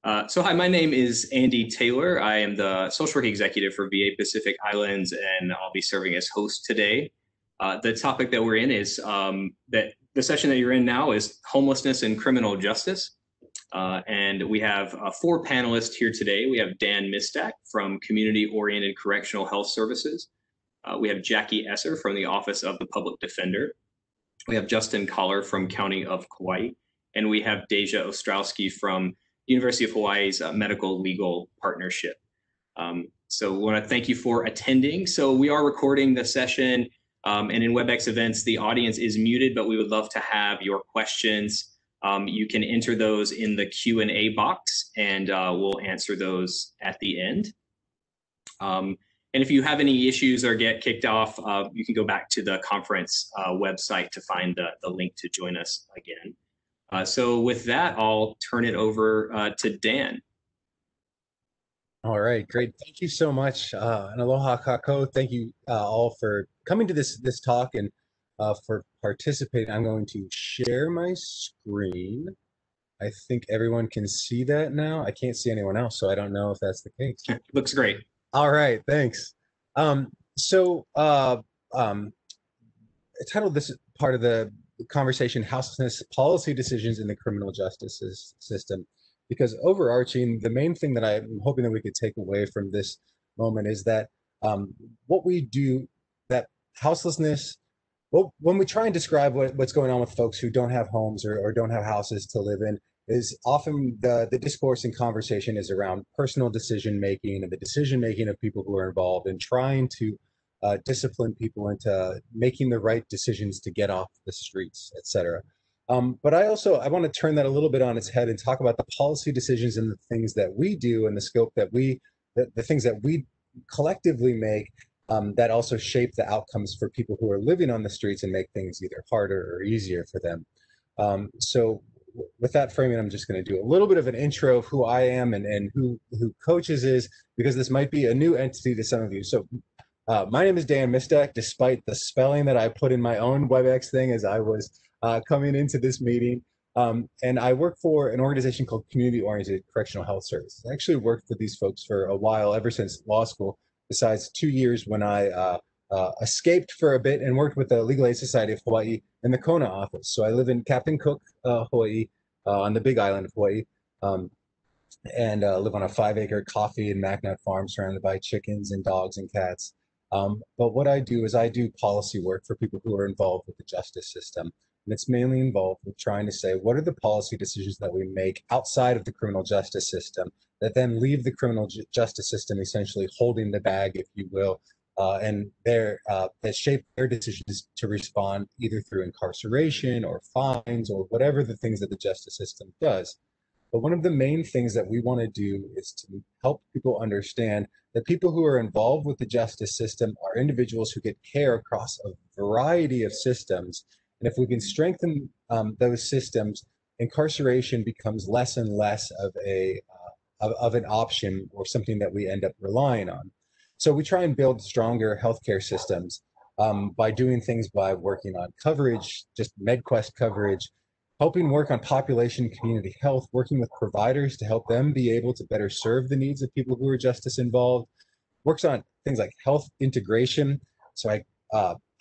So hi, my name is Andy Taylor. I am the social work executive for VA Pacific Islands, and I'll be serving as host today. The topic that we're in is that the session that you're in now is homelessness and criminal justice. And we have four panelists here today. We have Dan Mistak from Community Oriented Correctional Health Services. We have Jackie Esser from the Office of the Public Defender. We have Justin Kollar from County of Kauai. And we have Deja Ostrowski from University of Hawaii's Medical Legal Partnership. So we want to thank you for attending. So we are recording the session, and in WebEx events, the audience is muted, but we would love to have your questions. You can enter those in the Q&A box, and we'll answer those at the end. And if you have any issues or get kicked off, you can go back to the conference website to find the link to join us again. So with that, I'll turn it over to Dan. All right, great. Thank you so much. And aloha kako. Thank you all for coming to this talk and for participating. I'm going to share my screen. I think everyone can see that now. I can't see anyone else, so I don't know if that's the case. Looks great. All right, thanks. I titled this part of the conversation, Houselessness, Policy Decisions in the Criminal Justice System, because overarching, the main thing that I'm hoping that we could take away from this moment is that what we do, that houselessness, well, when we try and describe what's going on with folks who don't have homes or don't have houses to live in, is often the discourse and conversation is around personal decision-making and the decision-making of people who are involved and trying to discipline people into making the right decisions to get off the streets, et cetera. But I want to turn that a little bit on its head and talk about the policy decisions and the things that we do and the scope that the things that we collectively make that also shape the outcomes for people who are living on the streets and make things either harder or easier for them. So with that framing, I'm just going to do a little bit of an intro of who I am and who Coaches is, because this might be a new entity to some of you. So my name is Dan Mistak, despite the spelling that I put in my own WebEx thing as I was coming into this meeting. And I work for an organization called Community Oriented Correctional Health Services. I actually worked with these folks for a while, ever since law school, besides 2 years when I escaped for a bit and worked with the Legal Aid Society of Hawaii in the Kona office. So I live in Captain Cook, Hawaii, on the Big Island of Hawaii, and live on a 5-acre coffee and Macknut farm surrounded by chickens and dogs and cats. But what I do is I do policy work for people who are involved with the justice system. And it's mainly involved with trying to say, what are the policy decisions that we make outside of the criminal justice system that then leave the criminal justice system essentially holding the bag, if you will, and that shape their decisions to respond either through incarceration or fines or whatever the things that the justice system does. But one of the main things that we want to do is to help people understand that people who are involved with the justice system are individuals who get care across a variety of systems. And if we can strengthen those systems, incarceration becomes less and less of an option or something that we end up relying on. So we try and build stronger healthcare systems by doing things by working on coverage, just MedQuest coverage, helping work on population and community health, working with providers to help them be able to better serve the needs of people who are justice involved, works on things like health integration. So I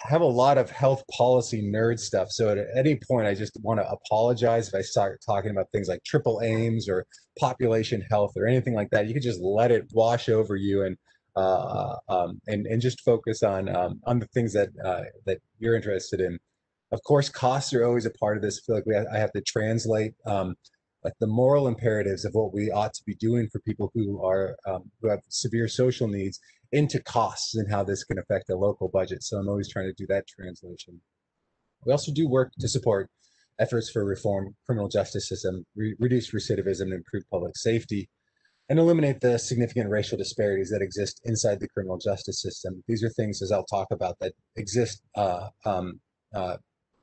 have a lot of health policy nerd stuff. So at any point, I just want to apologize if I start talking about things like triple aims or population health or anything like that. You could just let it wash over you and just focus on the things that you're interested in. Of course, costs are always a part of this. I feel like I have to translate like the moral imperatives of what we ought to be doing for people who have severe social needs into costs and how this can affect the local budget. So I'm always trying to do that translation. We also do work to support efforts for reform criminal justice system, reduce recidivism, and improve public safety, and eliminate the significant racial disparities that exist inside the criminal justice system. These are things, as I'll talk about, that exist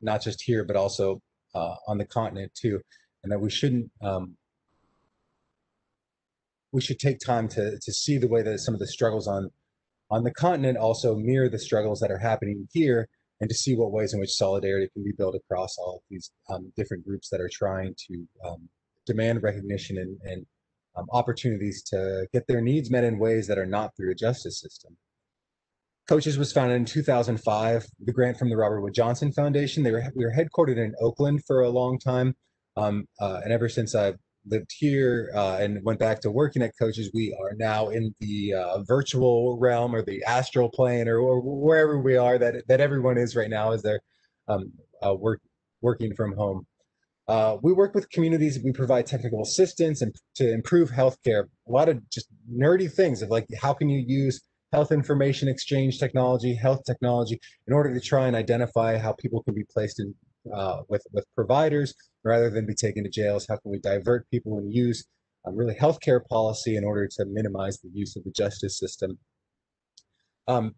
not just here, but also on the continent too, and that we shouldn't, we should take time to see the way that some of the struggles on the continent also mirror the struggles that are happening here, and to see what ways in which solidarity can be built across all of these different groups that are trying to demand recognition opportunities to get their needs met in ways that are not through a justice system. Coaches was founded in 2005, the grant from the Robert Wood Johnson Foundation. We were headquartered in Oakland for a long time. And ever since I've lived here and went back to working at Coaches, we are now in the virtual realm or the astral plane or wherever we are that everyone is right now as they're working from home. We work with communities. We provide technical assistance and to improve healthcare. A lot of just nerdy things of like, how can you use health information exchange technology, health technology, in order to try and identify how people can be placed in with providers rather than be taken to jails. How can we divert people and use really healthcare policy in order to minimize the use of the justice system?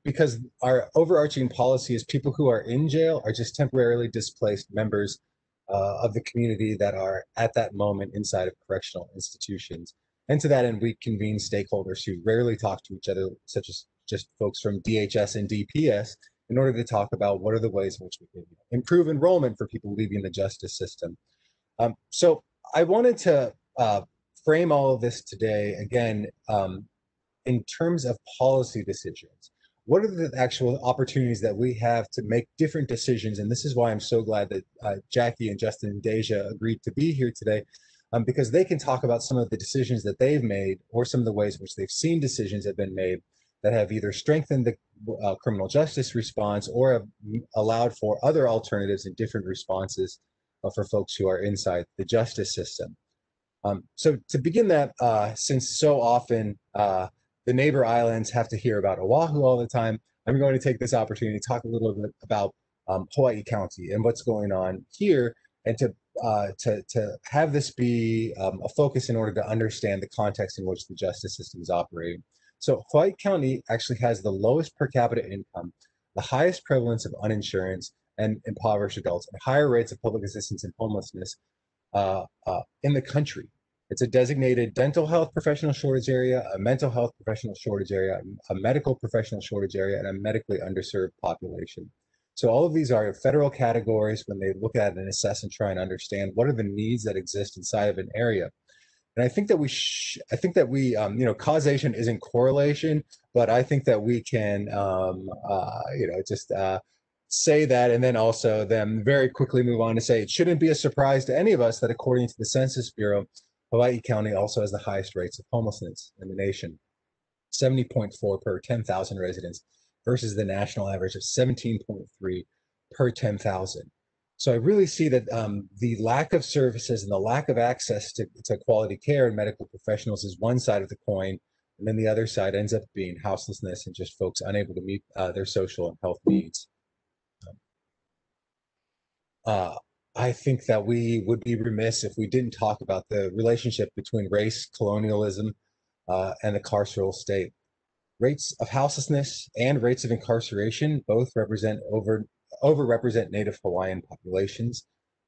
Because our overarching policy is people who are in jail are just temporarily displaced members of the community that are at that moment inside of correctional institutions. And to that end, we convene stakeholders who rarely talk to each other, such as just folks from DHS and DPS, in order to talk about what are the ways in which we can improve enrollment for people leaving the justice system. So I wanted to frame all of this today, again, in terms of policy decisions. What are the actual opportunities that we have to make different decisions? And this is why I'm so glad that Jackie and Justin and Deja agreed to be here today, because they can talk about some of the decisions that they've made or some of the ways in which they've seen decisions have been made that have either strengthened the criminal justice response or have allowed for other alternatives and different responses for folks who are inside the justice system. So to begin that, since so often the neighbor islands have to hear about Oahu all the time, I'm going to take this opportunity to talk a little bit about Hawaii County and what's going on here, and to have this be a focus in order to understand the context in which the justice system is operating. So Hawaii County actually has the lowest per capita income, the highest prevalence of uninsurance and impoverished adults, and higher rates of public assistance and homelessness in the country. It's a designated dental health professional shortage area, a mental health professional shortage area, a medical professional shortage area, and a medically underserved population. So all of these are federal categories when they look at and assess and try and understand what are the needs that exist inside of an area. And I think that causation isn't correlation, but I think that we can, say that and then also then very quickly move on to say it shouldn't be a surprise to any of us that according to the Census Bureau, Hawaii County also has the highest rates of homelessness in the nation, 70.4 per 10,000 residents versus the national average of 17.3 per 10,000. So I really see that the lack of services and the lack of access to quality care and medical professionals is one side of the coin, and then the other side ends up being houselessness and just folks unable to meet their social and health needs. I think that we would be remiss if we didn't talk about the relationship between race, colonialism, and the carceral state. Rates of houselessness and rates of incarceration both overrepresent Native Hawaiian populations.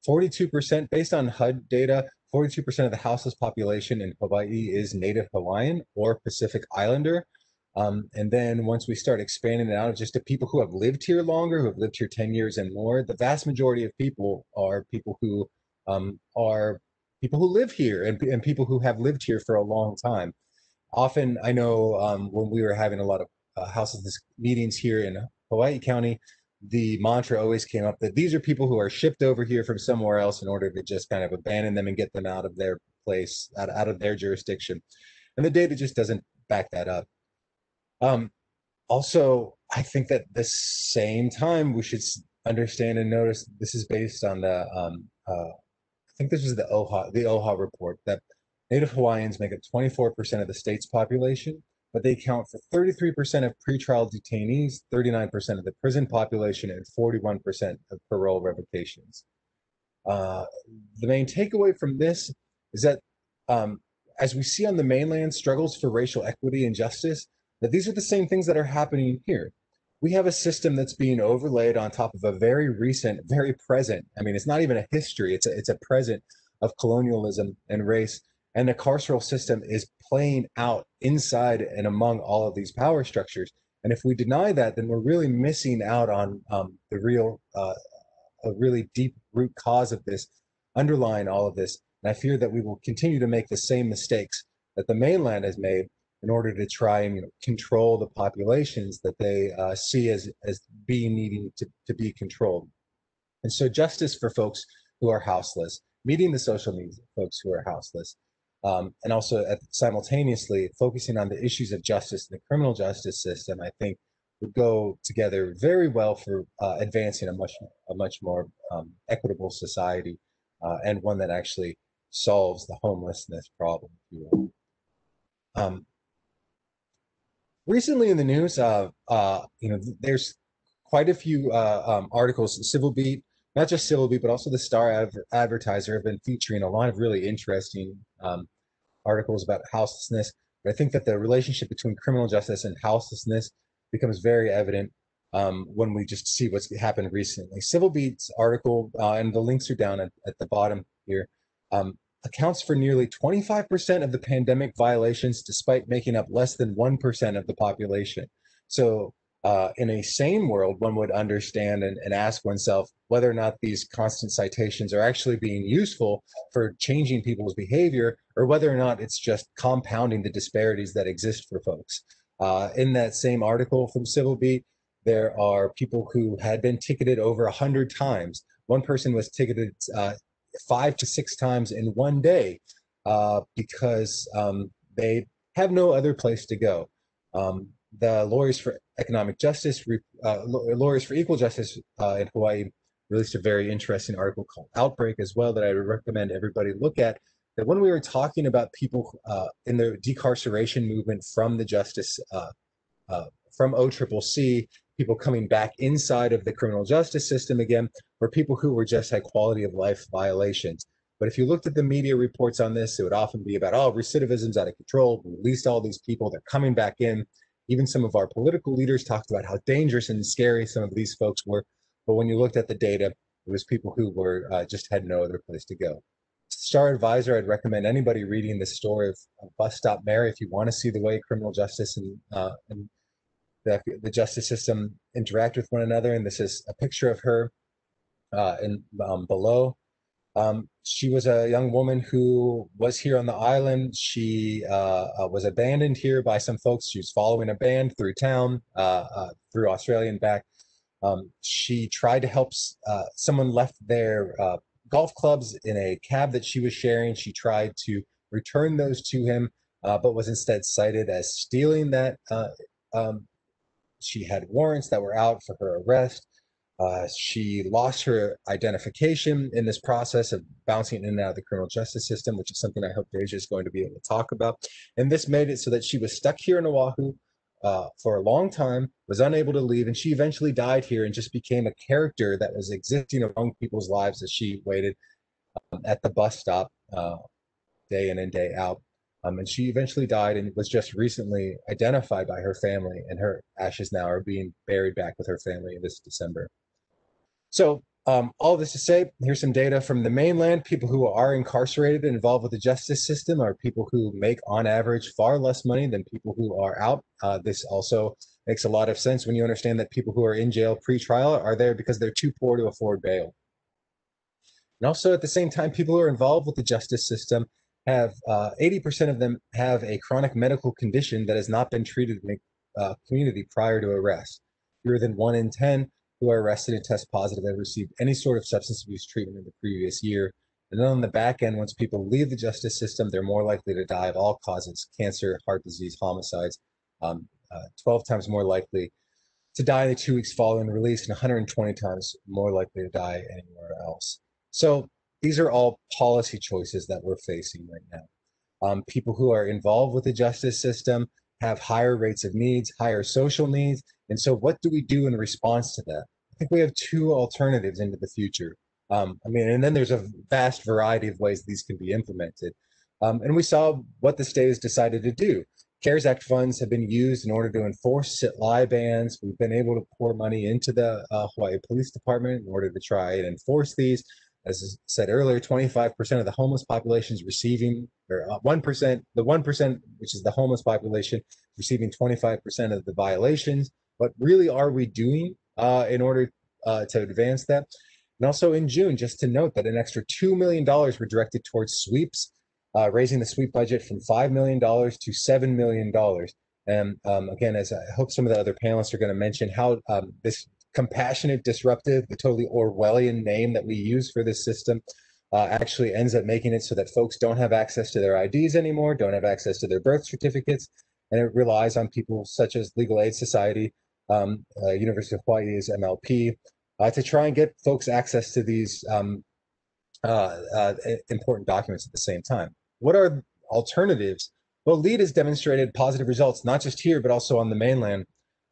42%, based on HUD data, 42% of the houseless population in Hawaii is Native Hawaiian or Pacific Islander. And then once we start expanding it out just to people who have lived here longer, who have lived here 10 years and more, the vast majority of people are people who live here and people who have lived here for a long time. Often, I know when we were having a lot of houselessness meetings here in Hawaii County, the mantra always came up that these are people who are shipped over here from somewhere else in order to just kind of abandon them and get them out of their place, out of their jurisdiction. And the data just doesn't back that up. Also, I think that at the same time, we should understand and notice this is based on the, I think this was the OHA report, that Native Hawaiians make up 24% of the state's population, but they account for 33% of pretrial detainees, 39% of the prison population, and 41% of parole revocations. The main takeaway from this is that as we see on the mainland struggles for racial equity and justice, that these are the same things that are happening here. We have a system that's being overlaid on top of a very recent, very present, I mean, it's not even a history, it's a present of colonialism and race. And the carceral system is playing out inside and among all of these power structures. And if we deny that, then we're really missing out on the real, a really deep root cause of this, underlying all of this. And I fear that we will continue to make the same mistakes that the mainland has made in order to try and control the populations that they see as being needing to be controlled. And so justice for folks who are houseless, meeting the social needs of folks who are houseless, and also simultaneously focusing on the issues of justice in the criminal justice system, I think would go together very well for advancing a much more equitable society, and one that actually solves the homelessness problem, if you will. Recently in the news, there's quite a few articles. Civil Beat, not just Civil Beat, but also the Star Advertiser have been featuring a lot of really interesting articles about houselessness. But I think that the relationship between criminal justice and houselessness becomes very evident when we just see what's happened recently. Civil Beat's article, and the links are down at the bottom here, accounts for nearly 25% of the pandemic violations, despite making up less than 1% of the population. So in a sane world, one would understand and ask oneself whether or not these constant citations are actually being useful for changing people's behavior, or whether or not it's just compounding the disparities that exist for folks. In that same article from Civil Beat, there are people who had been ticketed over 100 times. One person was ticketed 5 to 6 times in one day because they have no other place to go. The Lawyers for Economic Justice, Lawyers for Equal Justice in Hawaii released a very interesting article called Outbreak as well that I would recommend everybody look at. That when we were talking about people in the decarceration movement from the justice, from OCCC, people coming back inside of the criminal justice system again, or people who were just had quality of life violations. But if you looked at the media reports on this, it would often be about, oh, recidivism's out of control. We released all these people, they're coming back in. Even some of our political leaders talked about how dangerous and scary some of these folks were. But when you looked at the data, it was people who were just had no other place to go. Star Advisor, I'd recommend anybody reading the story of Bus Stop Mary if you want to see the way criminal justice and the justice system interact with one another. And this is a picture of her below. She was a young woman who was here on the island. She was abandoned here by some folks. She was following a band through town, through Australia and back. She tried to help someone left their golf clubs in a cab that she was sharing. She tried to return those to him, but was instead cited as stealing that. She had warrants that were out for her arrest. She lost her identification in this process of bouncing in and out of the criminal justice system, which is something I hope Deja is going to be able to talk about. And this made it so that she was stuck here in Oahu for a long time, was unable to leave, and she eventually died here and just became a character that was existing among people's lives as she waited at the bus stop day in and day out. And she eventually died and was just recently identified by her family, and her ashes now are being buried back with her family this December. So all this to say, here's some data from the mainland. People who are incarcerated and involved with the justice system are people who make, on average, far less money than people who are out. This also makes a lot of sense when you understand that people who are in jail pre-trial are there because they're too poor to afford bail. And also at the same time, people who are involved with the justice system have 80% of them have a chronic medical condition that has not been treated in the community prior to arrest. Fewer than 1 in 10 who are arrested and test positive have received any sort of substance abuse treatment in the previous year. And then on the back end, once people leave the justice system, they're more likely to die of all causes: cancer, heart disease, homicides, 12 times more likely to die in the 2 weeks following release, and 120 times more likely to die anywhere else. So these are all policy choices that we're facing right now. People who are involved with the justice system have higher rates of needs, higher social needs. And so what do we do in response to that? I think we have 2 alternatives into the future. And then there's a vast variety of ways these can be implemented. And we saw what the state has decided to do. CARES Act funds have been used in order to enforce sit-lie bans. We've been able to pour money into the Hawaii Police Department in order to try and enforce these. As I said earlier, 25% of the homeless population is receiving, or 1%, the 1%, which is the homeless population, receiving 25% of the violations. What really are we doing in order to advance that? And also in June, just to note that an extra $2 million were directed towards sweeps raising the sweep budget from $5 million to $7 million. And again, as I hope some of the other panelists are going to mention, how this compassionate disruptive, the totally Orwellian name that we use for this system, actually ends up making it so that folks don't have access to their IDs anymore, don't have access to their birth certificates, and it relies on people such as Legal Aid Society, University of Hawaii's MLP, to try and get folks access to these important documents at the same time. What are alternatives? Well, LEAD has demonstrated positive results, not just here, but also on the mainland.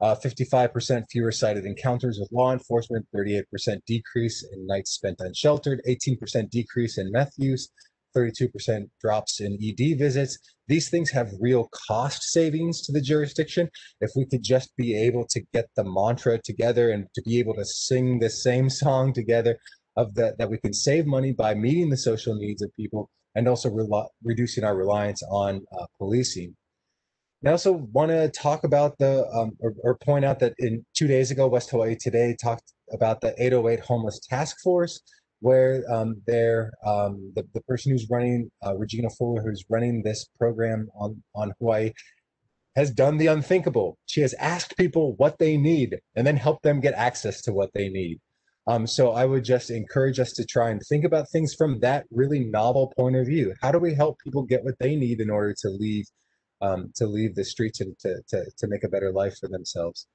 55% fewer cited encounters with law enforcement, 38% decrease in nights spent unsheltered, 18% decrease in meth use, 32% drops in ED visits. These things have real cost savings to the jurisdiction. If we could just be able to get the mantra together and to be able to sing the same song together of that we can save money by meeting the social needs of people and also reducing our reliance on policing. I also want to talk about or point out that 2 days ago, West Hawaii Today talked about the 808 Homeless Task Force, where the person who's running, Regina Fuller, who's running this program on Hawaii, has done the unthinkable. She has asked people what they need and then helped them get access to what they need. So I would just encourage us to try and think about things from that really novel point of view. How do we help people get what they need in order to leave the streets and to make a better life for themselves?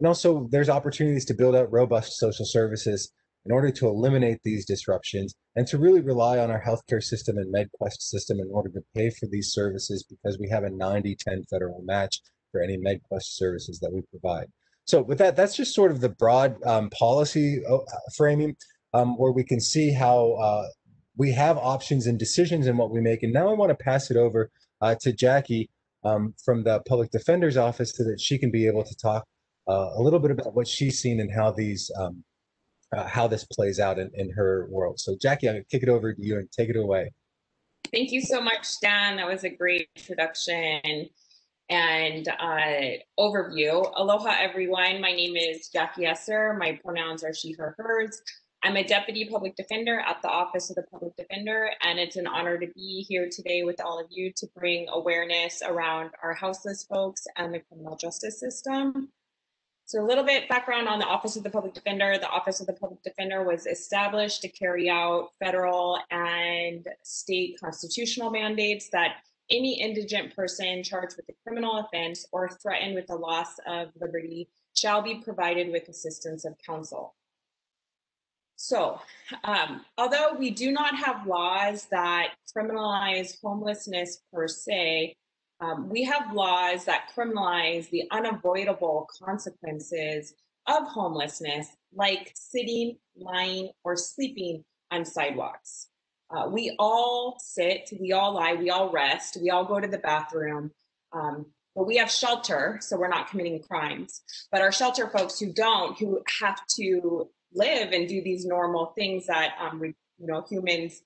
And also, there's opportunities to build out robust social services in order to eliminate these disruptions and to really rely on our healthcare system and MedQuest system in order to pay for these services, because we have a 90-10 federal match for any MedQuest services that we provide. So with that, that's just sort of the broad policy framing where we can see how we have options and decisions in what we make. And now I want to pass it over to Jackie from the Public Defender's Office so that she can be able to talk a little bit about what she's seen and how how this plays out in her world. So Jackie, I'm going to kick it over to you and take it away. Thank you so much, Dan. That was a great introduction and overview. Aloha, everyone. My name is Jackie Esser. My pronouns are she, her, hers. I'm a deputy public defender at the Office of the Public Defender, and it's an honor to be here today with all of you to bring awareness around our houseless folks and the criminal justice system. So a little bit background on the Office of the Public Defender. The Office of the Public Defender was established to carry out federal and state constitutional mandates that any indigent person charged with a criminal offense or threatened with the loss of liberty shall be provided with assistance of counsel. So, although we do not have laws that criminalize homelessness per se, we have laws that criminalize the unavoidable consequences of homelessness, like sitting, lying, or sleeping on sidewalks. We all sit, we all lie, we all rest, we all go to the bathroom, but we have shelter, so we're not committing crimes. But our shelter folks who don't, who have to live and do these normal things that humans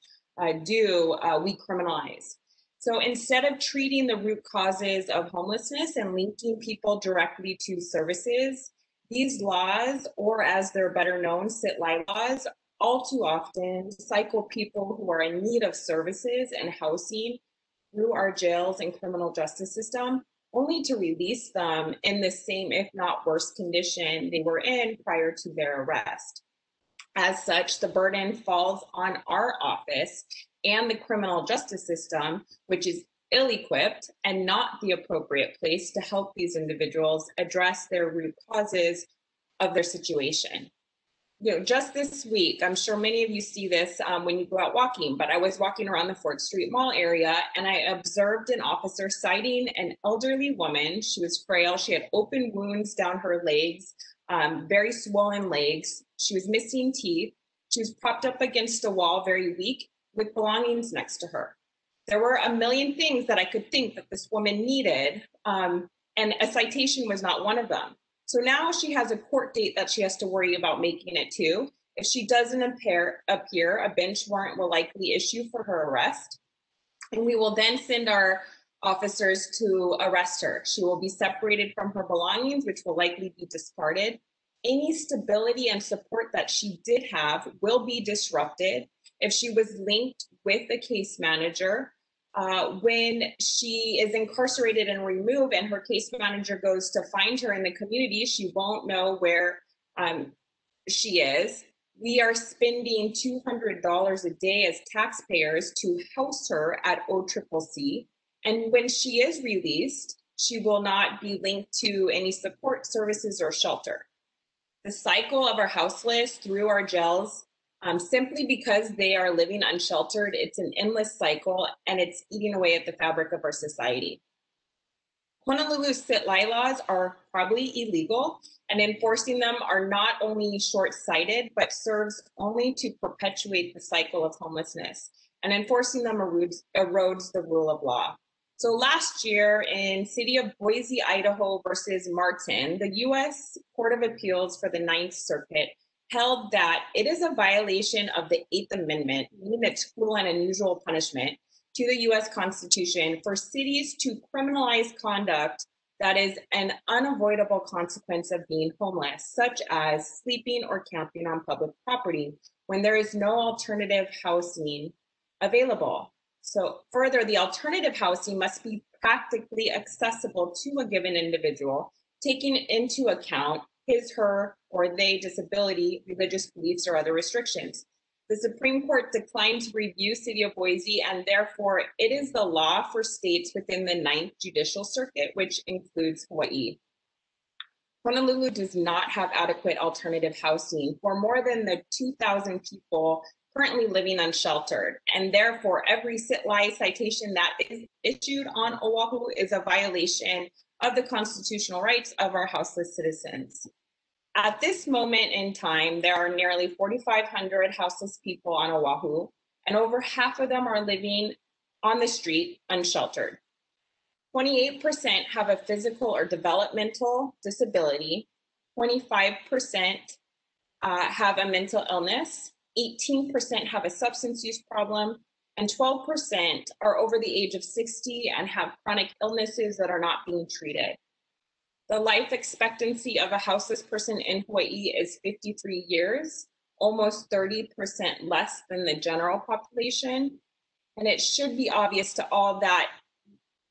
do, we criminalize. So instead of treating the root causes of homelessness and linking people directly to services, these laws, or as they're better known, sit-lie laws, all too often cycle people who are in need of services and housing through our jails and criminal justice system, only to release them in the same, if not worse, condition they were in prior to their arrest. As such, the burden falls on our office and the criminal justice system, which is ill-equipped and not the appropriate place to help these individuals address their root causes of their situation. Just this week, I'm sure many of you see this when you go out walking, but I was walking around the Fort Street Mall area and I observed an officer citing an elderly woman. She was frail. She had open wounds down her legs, very swollen legs. She was missing teeth. She was propped up against a wall, very weak, with belongings next to her. There were a million things that I could think that this woman needed, and a citation was not one of them. So now she has a court date that she has to worry about making it to. If she doesn't appear, a bench warrant will likely issue for her arrest. And we will then send our officers to arrest her. She will be separated from her belongings, which will likely be discarded. Any stability and support that she did have will be disrupted. If she was linked with a case manager, when she is incarcerated and removed and her case manager goes to find her in the community, she won't know where she is. We are spending $200 a day as taxpayers to house her at OCCC. And when she is released, she will not be linked to any support services or shelter. The cycle of our houseless through our jails, simply because they are living unsheltered, it's an endless cycle and it's eating away at the fabric of our society. Honolulu's sit-lie laws are probably illegal, and enforcing them are not only short-sighted, but serves only to perpetuate the cycle of homelessness. And enforcing them erodes the rule of law. So last year in City of Boise, Idaho versus Martin, the U.S. Court of Appeals for the Ninth Circuit held that it is a violation of the Eighth Amendment, meaning it's cruel and unusual punishment, to the U.S. Constitution for cities to criminalize conduct that is an unavoidable consequence of being homeless, such as sleeping or camping on public property when there is no alternative housing available. So further, the alternative housing must be practically accessible to a given individual, taking into account his, her, or they disability, religious beliefs, or other restrictions. The Supreme Court declined to review City of Boise, and therefore it is the law for states within the Ninth Judicial Circuit, which includes Hawaii. Honolulu does not have adequate alternative housing for more than the 2,000 people currently living unsheltered, and therefore every sit-lie citation that is issued on Oahu is a violation of the constitutional rights of our houseless citizens. At this moment in time, there are nearly 4,500 houseless people on Oahu, and over half of them are living on the street unsheltered. 28% have a physical or developmental disability, 25% have a mental illness, 18% have a substance use problem, and 12% are over the age of 60 and have chronic illnesses that are not being treated. The life expectancy of a houseless person in Hawaii is 53 years, almost 30% less than the general population. And it should be obvious to all that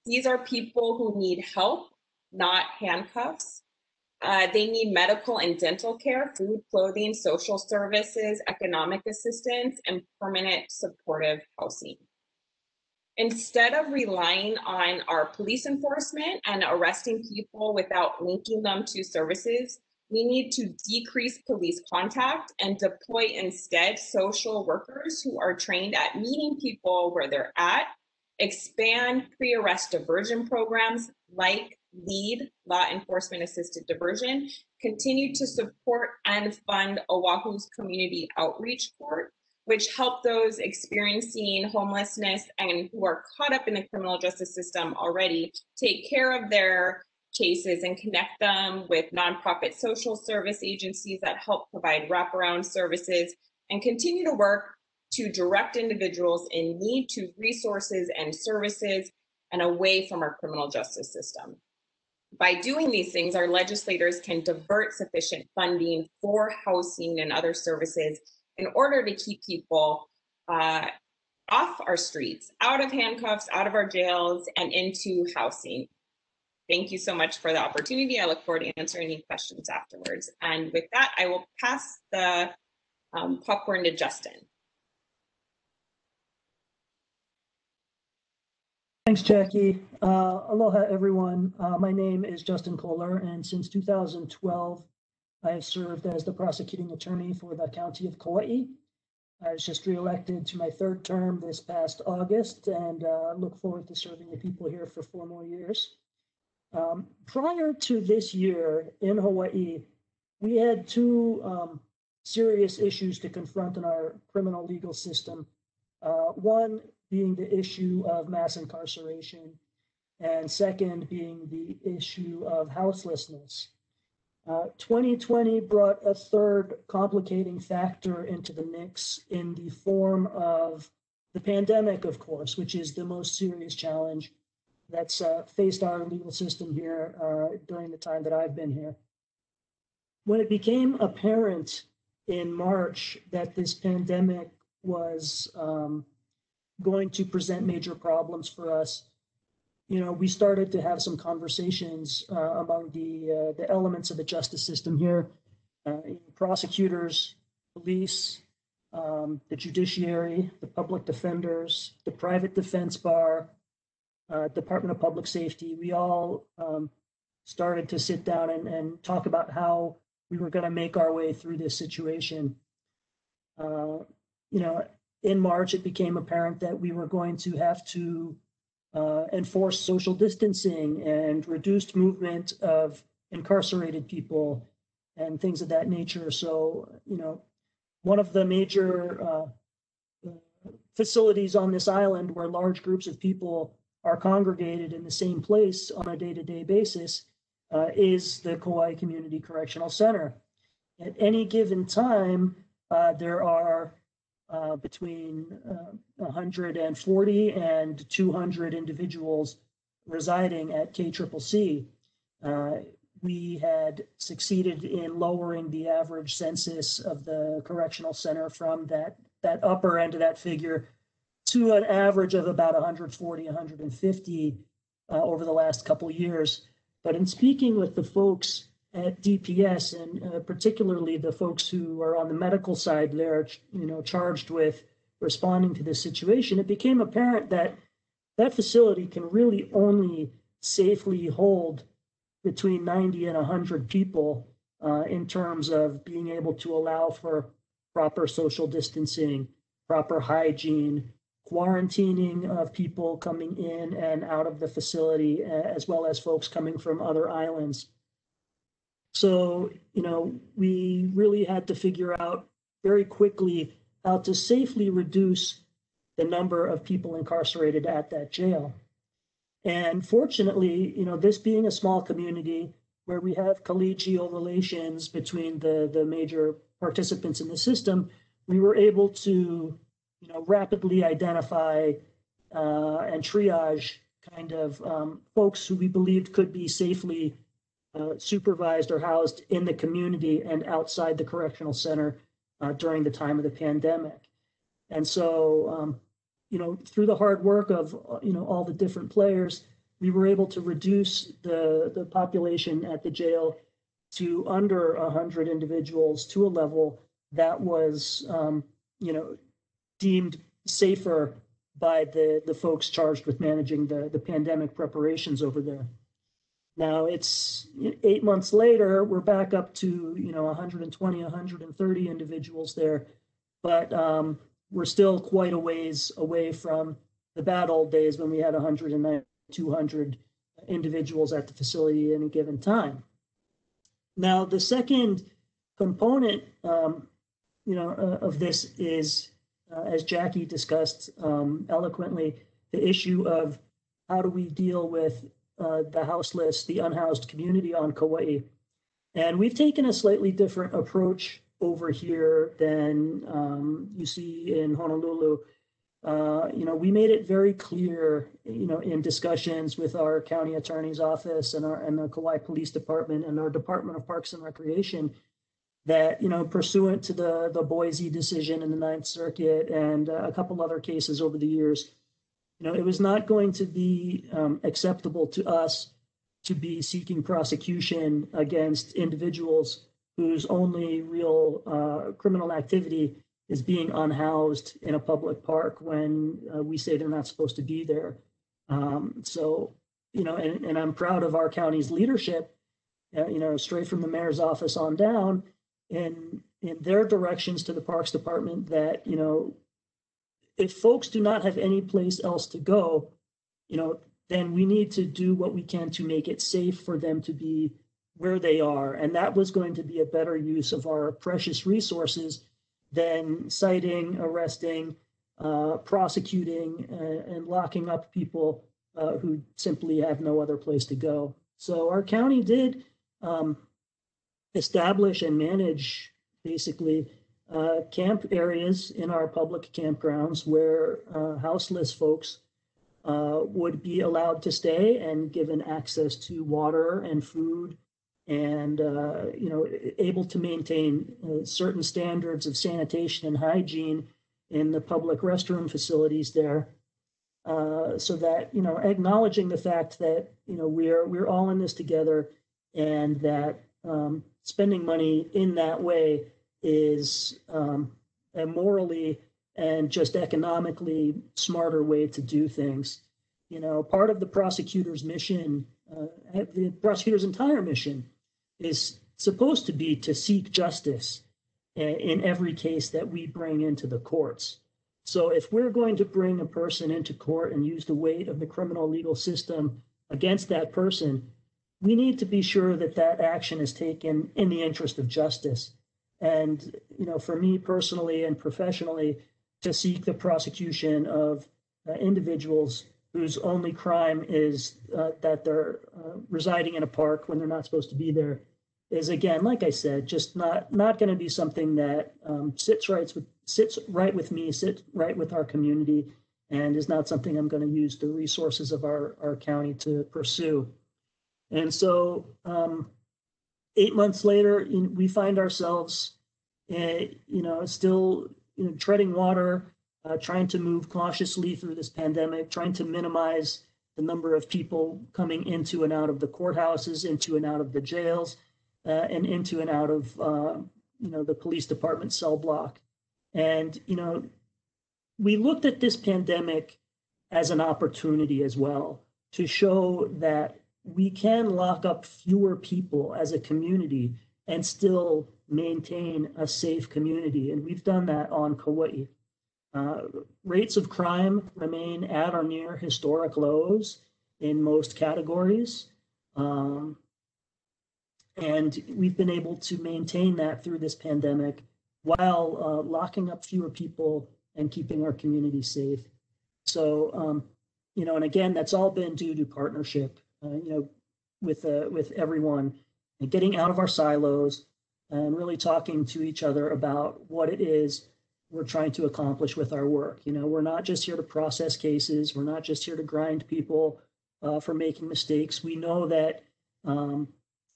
these are people who need help, not handcuffs. They need medical and dental care, food, clothing, social services, economic assistance, and permanent supportive housing. Instead of relying on our police enforcement and arresting people without linking them to services, we need to decrease police contact and deploy instead social workers who are trained at meeting people where they're at, expand pre-arrest diversion programs like LEAD, Law Enforcement Assisted Diversion, continue to support and fund Oahu's Community Outreach Court, which help those experiencing homelessness and who are caught up in the criminal justice system already take care of their cases and connect them with nonprofit social service agencies that help provide wraparound services, and continue to work to direct individuals in need to resources and services and away from our criminal justice system. By doing these things, our legislators can divert sufficient funding for housing and other services in order to keep people off our streets, out of handcuffs, out of our jails, and into housing. Thank you so much for the opportunity. I look forward to answering any questions afterwards. And with that, I will pass the popcorn to Justin. Thanks, Jackie. Aloha, everyone. My name is Justin Kollar, and since 2012, I have served as the prosecuting attorney for the County of Kauai. I was just reelected to my third term this past August, and look forward to serving the people here for 4 more years. Prior to this year in Hawaii, we had 2 serious issues to confront in our criminal legal system. One being the issue of mass incarceration, and second being the issue of houselessness. 2020 brought a third complicating factor into the mix in the form of the pandemic, of course, which is the most serious challenge that's faced our legal system here during the time that I've been here. When it became apparent in March that this pandemic was going to present major problems for us, we started to have some conversations among the elements of the justice system here, prosecutors, police, the judiciary, the public defenders, the private defense bar, Department of Public Safety. We all started to sit down and talk about how we were going to make our way through this situation. In March, it became apparent that we were going to have to enforce social distancing and reduced movement of incarcerated people and things of that nature. So, one of the major facilities on this island where large groups of people are congregated in the same place on a day-to-day basis is the Kauai Community Correctional Center. At any given time, there are between 140 and 200 individuals residing at KCCC. We had succeeded in lowering the average census of the correctional center from that upper end of that figure to an average of about 140, 150 over the last couple of years. But in speaking with the folks at DPS, and particularly the folks who are on the medical side there, charged with responding to this situation, it became apparent that that facility can really only safely hold between 90 and 100 people in terms of being able to allow for proper social distancing, proper hygiene, quarantining of people coming in and out of the facility, as well as folks coming from other islands. So, we really had to figure out very quickly how to safely reduce the number of people incarcerated at that jail. And fortunately, this being a small community where we have collegial relations between the major participants in the system, we were able to, rapidly identify and triage kind of folks who we believed could be safely supervised or housed in the community and outside the correctional center during the time of the pandemic. And so, through the hard work of, all the different players, we were able to reduce the population at the jail to under 100 individuals to a level that was, deemed safer by the folks charged with managing the pandemic preparations over there. Now it's 8 months later, we're back up to, 120, 130 individuals there, but we're still quite a ways away from the bad old days when we had 190, 200 individuals at the facility at any given time. Now, the second component, of this is, as Jackie discussed eloquently, the issue of how do we deal with the houseless, the unhoused community on Kauai. And we've taken a slightly different approach over here than you see in Honolulu. We made it very clear, in discussions with our county attorney's office and the Kauai Police Department and our Department of Parks and Recreation that, pursuant to the Boise decision in the Ninth Circuit and a couple other cases over the years, it was not going to be acceptable to us to be seeking prosecution against individuals whose only real criminal activity is being unhoused in a public park when we say they're not supposed to be there. So, and I'm proud of our county's leadership, straight from the mayor's office on down, in their directions to the Parks Department that, if folks do not have any place else to go, then we need to do what we can to make it safe for them to be where they are. And that was going to be a better use of our precious resources than citing, arresting, prosecuting, and locking up people who simply have no other place to go. So our county did establish and manage basically camp areas in our public campgrounds where houseless folks would be allowed to stay and given access to water and food and, able to maintain certain standards of sanitation and hygiene in the public restroom facilities there. So that, acknowledging the fact that, we're all in this together, and that spending money in that way is a morally and just economically smarter way to do things. Part of the prosecutor's mission, the prosecutor's entire mission, is supposed to be to seek justice in every case that we bring into the courts. So if we're going to bring a person into court and use the weight of the criminal legal system against that person, we need to be sure that that action is taken in the interest of justice. And, for me personally and professionally, to seek the prosecution of individuals whose only crime is that they're residing in a park when they're not supposed to be there is, again, like I said, just not going to be something that sits right with me, sits right with our community, and is not something I'm going to use the resources of our county to pursue. And so 8 months later, we find ourselves, still treading water, trying to move cautiously through this pandemic, trying to minimize the number of people coming into and out of the courthouses, into and out of the jails, and into and out of, the police department cell block. And, we looked at this pandemic as an opportunity as well to show that we can lock up fewer people as a community and still maintain a safe community. And we've done that on Kauai. Rates of crime remain at or near historic lows in most categories. And we've been able to maintain that through this pandemic while locking up fewer people and keeping our community safe. So, and again, that's all been due to partnership, with everyone, and getting out of our silos and really talking to each other about what it is we're trying to accomplish with our work. We're not just here to process cases. We're not just here to grind people for making mistakes. We know that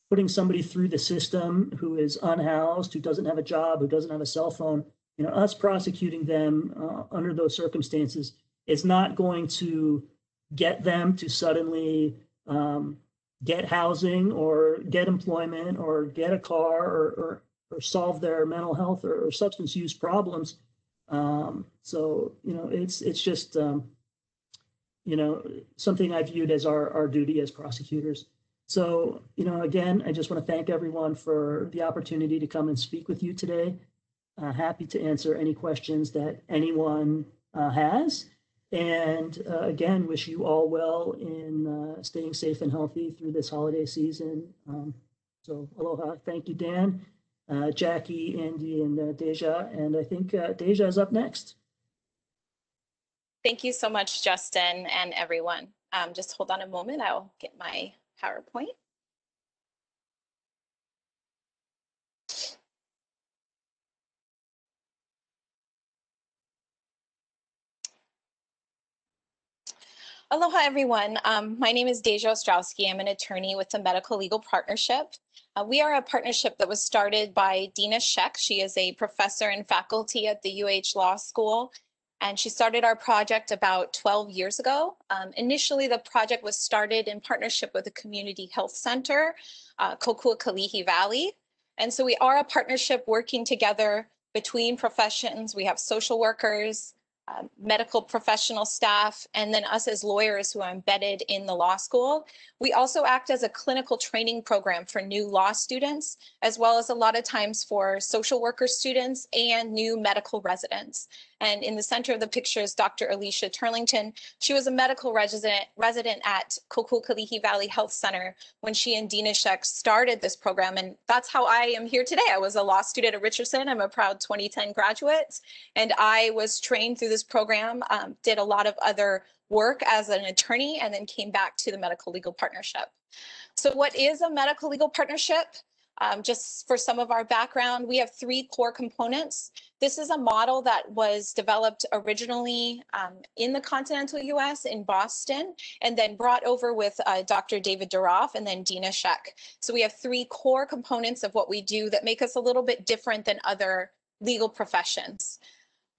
putting somebody through the system who is unhoused, who doesn't have a job, who doesn't have a cell phone, us prosecuting them under those circumstances is not going to get them to suddenly get housing or get employment or get a car or solve their mental health or substance use problems. So, it's just, something I viewed as our duty as prosecutors. So, again, I just want to thank everyone for the opportunity to come and speak with you today. Happy to answer any questions that anyone has. And again, wish you all well in staying safe and healthy through this holiday season. So aloha. Thank you, Dan, Jackie, Andy, and Deja. And I think Deja is up next. Thank you so much, Justin, and everyone. Just hold on a moment. I'll get my PowerPoint. Aloha, everyone. My name is Deja Ostrowski. I'm an attorney with the Medical Legal Partnership. We are a partnership that was started by Dina Sheck. She is a professor and faculty at the UH Law School, and she started our project about 12 years ago. Initially, the project was started in partnership with the Community Health Center, Kokua-Kalihi Valley. And so we are a partnership working together between professions. We have social workers, medical professional staff, and then us as lawyers who are embedded in the law school. We also act as a clinical training program for new law students, as well as a lot of times for social worker students and new medical residents. And in the center of the picture is Dr. Alicia Turlington. She was a medical resident at Kokua-Kalihi Valley Health Center when she and Dina Sheck started this program. And that's how I am here today. I was a law student at Richardson. I'm a proud 2010 graduate. And I was trained through this program, did a lot of other work as an attorney, and then came back to the Medical Legal Partnership. So what is a medical legal partnership? Just for some of our background, we have 3 core components. This is a model that was developed originally in the continental US in Boston, and then brought over with Dr. David Duroff and then Dina Sheck. So we have 3 core components of what we do that make us a little bit different than other legal professions.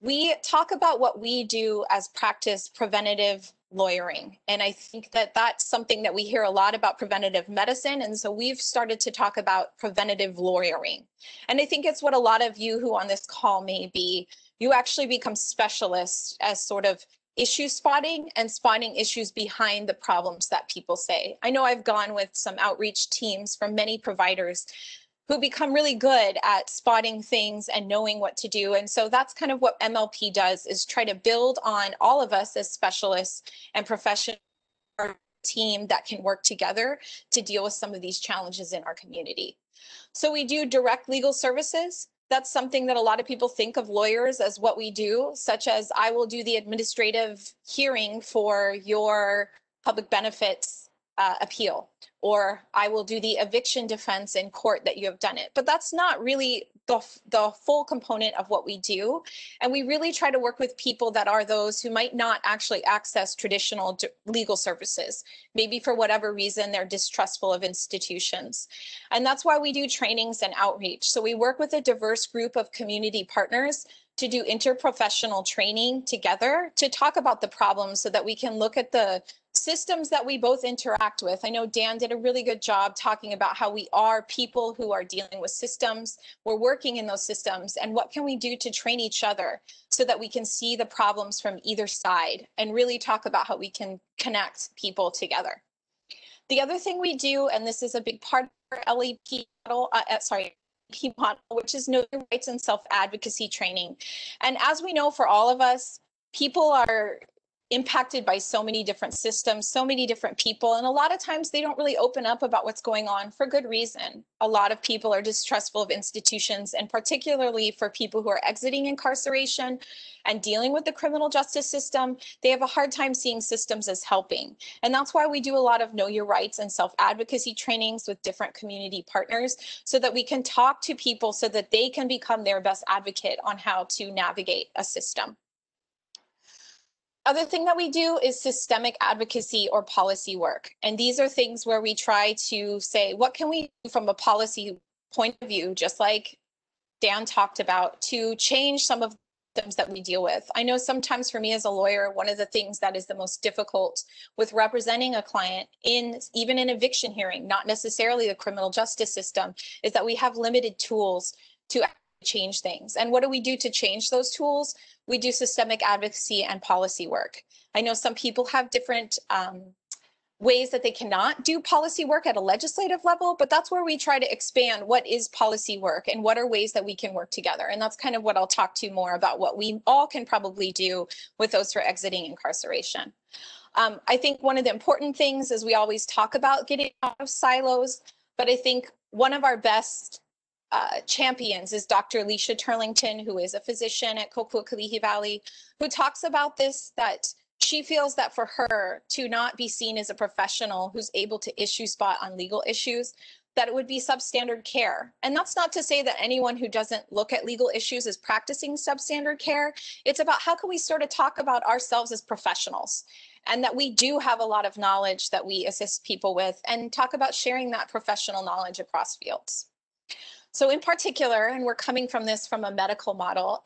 we talk about what we do as practice preventative lawyering. And I think that that's something that we hear a lot about preventative medicine. And so we've started to talk about preventative lawyering. And I think it's what a lot of you who on this call may be, you actually become specialists as sort of issue spotting and spotting issues behind the problems that people say. I know I've gone with some outreach teams from many providers who become really good at spotting things and knowing what to do. And so that's kind of what MLP does, is try to build on all of us as specialists and professional team that can work together to deal with some of these challenges in our community. So we do direct legal services. That's something that a lot of people think of lawyers as what we do, such as I will do the administrative hearing for your public benefits appeal, or I will do the eviction defense in court that you have done it. But that's not really the full component of what we do. And we really try to work with people that are those who might not actually access traditional legal services. Maybe for whatever reason, they're distrustful of institutions. And that's why we do trainings and outreach. So we work with a diverse group of community partners to do interprofessional training together to talk about the problems so that we can look at the systems that we both interact with. I know Dan did a really good job talking about how we are people who are dealing with systems. We're working in those systems, and what can we do to train each other so that we can see the problems from either side and really talk about how we can connect people together. The other thing we do, and this is a big part of our LEP model, which is know your rights and self-advocacy training. And as we know, for all of us, people are impacted by so many different systems, so many different people. And a lot of times they don't really open up about what's going on for good reason. A lot of people are distrustful of institutions, and particularly for people who are exiting incarceration and dealing with the criminal justice system, they have a hard time seeing systems as helping. And that's why we do a lot of know your rights and self-advocacy trainings with different community partners so that we can talk to people so that they can become their best advocate on how to navigate a system. Other thing that we do is systemic advocacy or policy work. And these are things where we try to say, what can we do from a policy point of view, just like Dan talked about, to change some of the systems that we deal with. I know sometimes for me as a lawyer, one of the things that is the most difficult with representing a client in even an eviction hearing, not necessarily the criminal justice system, is that we have limited tools to change things. And what do we do to change those tools? We do systemic advocacy and policy work. I know some people have different ways that they cannot do policy work at a legislative level, but that's where we try to expand what is policy work and what are ways that we can work together. And that's kind of what I'll talk to more about, what we all can probably do with those who are exiting incarceration. I think one of the important things is we always talk about getting out of silos, but I think one of our best champions is Dr. Alicia Turlington, who is a physician at Kokua-Kalihi Valley, who talks about this, that she feels that for her to not be seen as a professional who's able to issue spot on legal issues, that it would be substandard care. And that's not to say that anyone who doesn't look at legal issues is practicing substandard care. It's about how can we sort of talk about ourselves as professionals, and that we do have a lot of knowledge that we assist people with, and talk about sharing that professional knowledge across fields. So in particular, and we're coming from this from a medical model,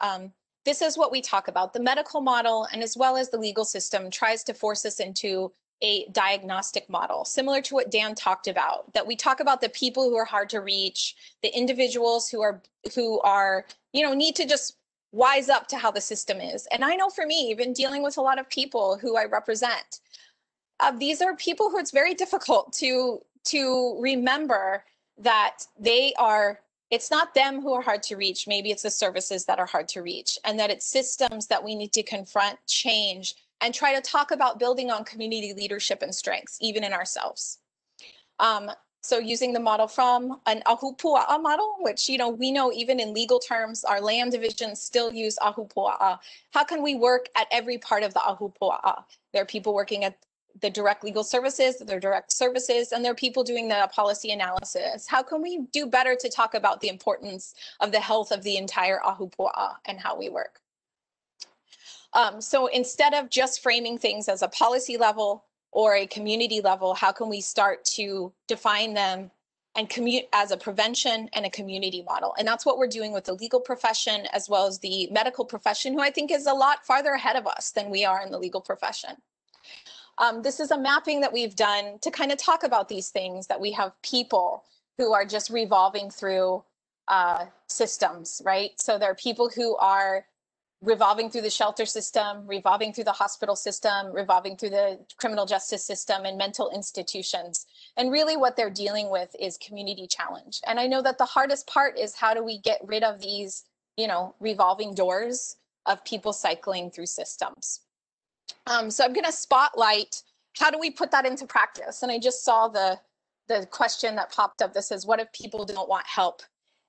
this is what we talk about. The medical model, and as well as the legal system, tries to force us into a diagnostic model, similar to what Dan talked about, that we talk about the people who are hard to reach, the individuals who are, need to just wise up to how the system is. And I know for me, even dealing with a lot of people who I represent, these are people who it's very difficult to remember that it's not them who are hard to reach. Maybe it's the services that are hard to reach, and that it's systems that we need to confront, change, and try to talk about building on community leadership and strengths, even in ourselves. So using the model from an ahupua'a model, which, we know even in legal terms, our land divisions still use ahupua'a. How can we work at every part of the ahupua'a? There are people working at the direct legal services, their direct services, and there are people doing the policy analysis. How can we do better to talk about the importance of the health of the entire ahupua'a and how we work? So instead of just framing things as a policy level or a community level, how can we start to define them and commute as a prevention and a community model. And that's what we're doing with the legal profession as well as the medical profession, who I think is a lot farther ahead of us than we are in the legal profession. This is a mapping that we've done to kind of talk about these things, that we have people who are just revolving through systems, right? So there are people who are revolving through the shelter system, revolving through the hospital system, revolving through the criminal justice system and mental institutions. And really what they're dealing with is community challenge. And I know that the hardest part is how do we get rid of these, you know, revolving doors of people cycling through systems. So I'm going to spotlight how do we put that into practice. And I just saw the question that popped up that says, what if people don't want help?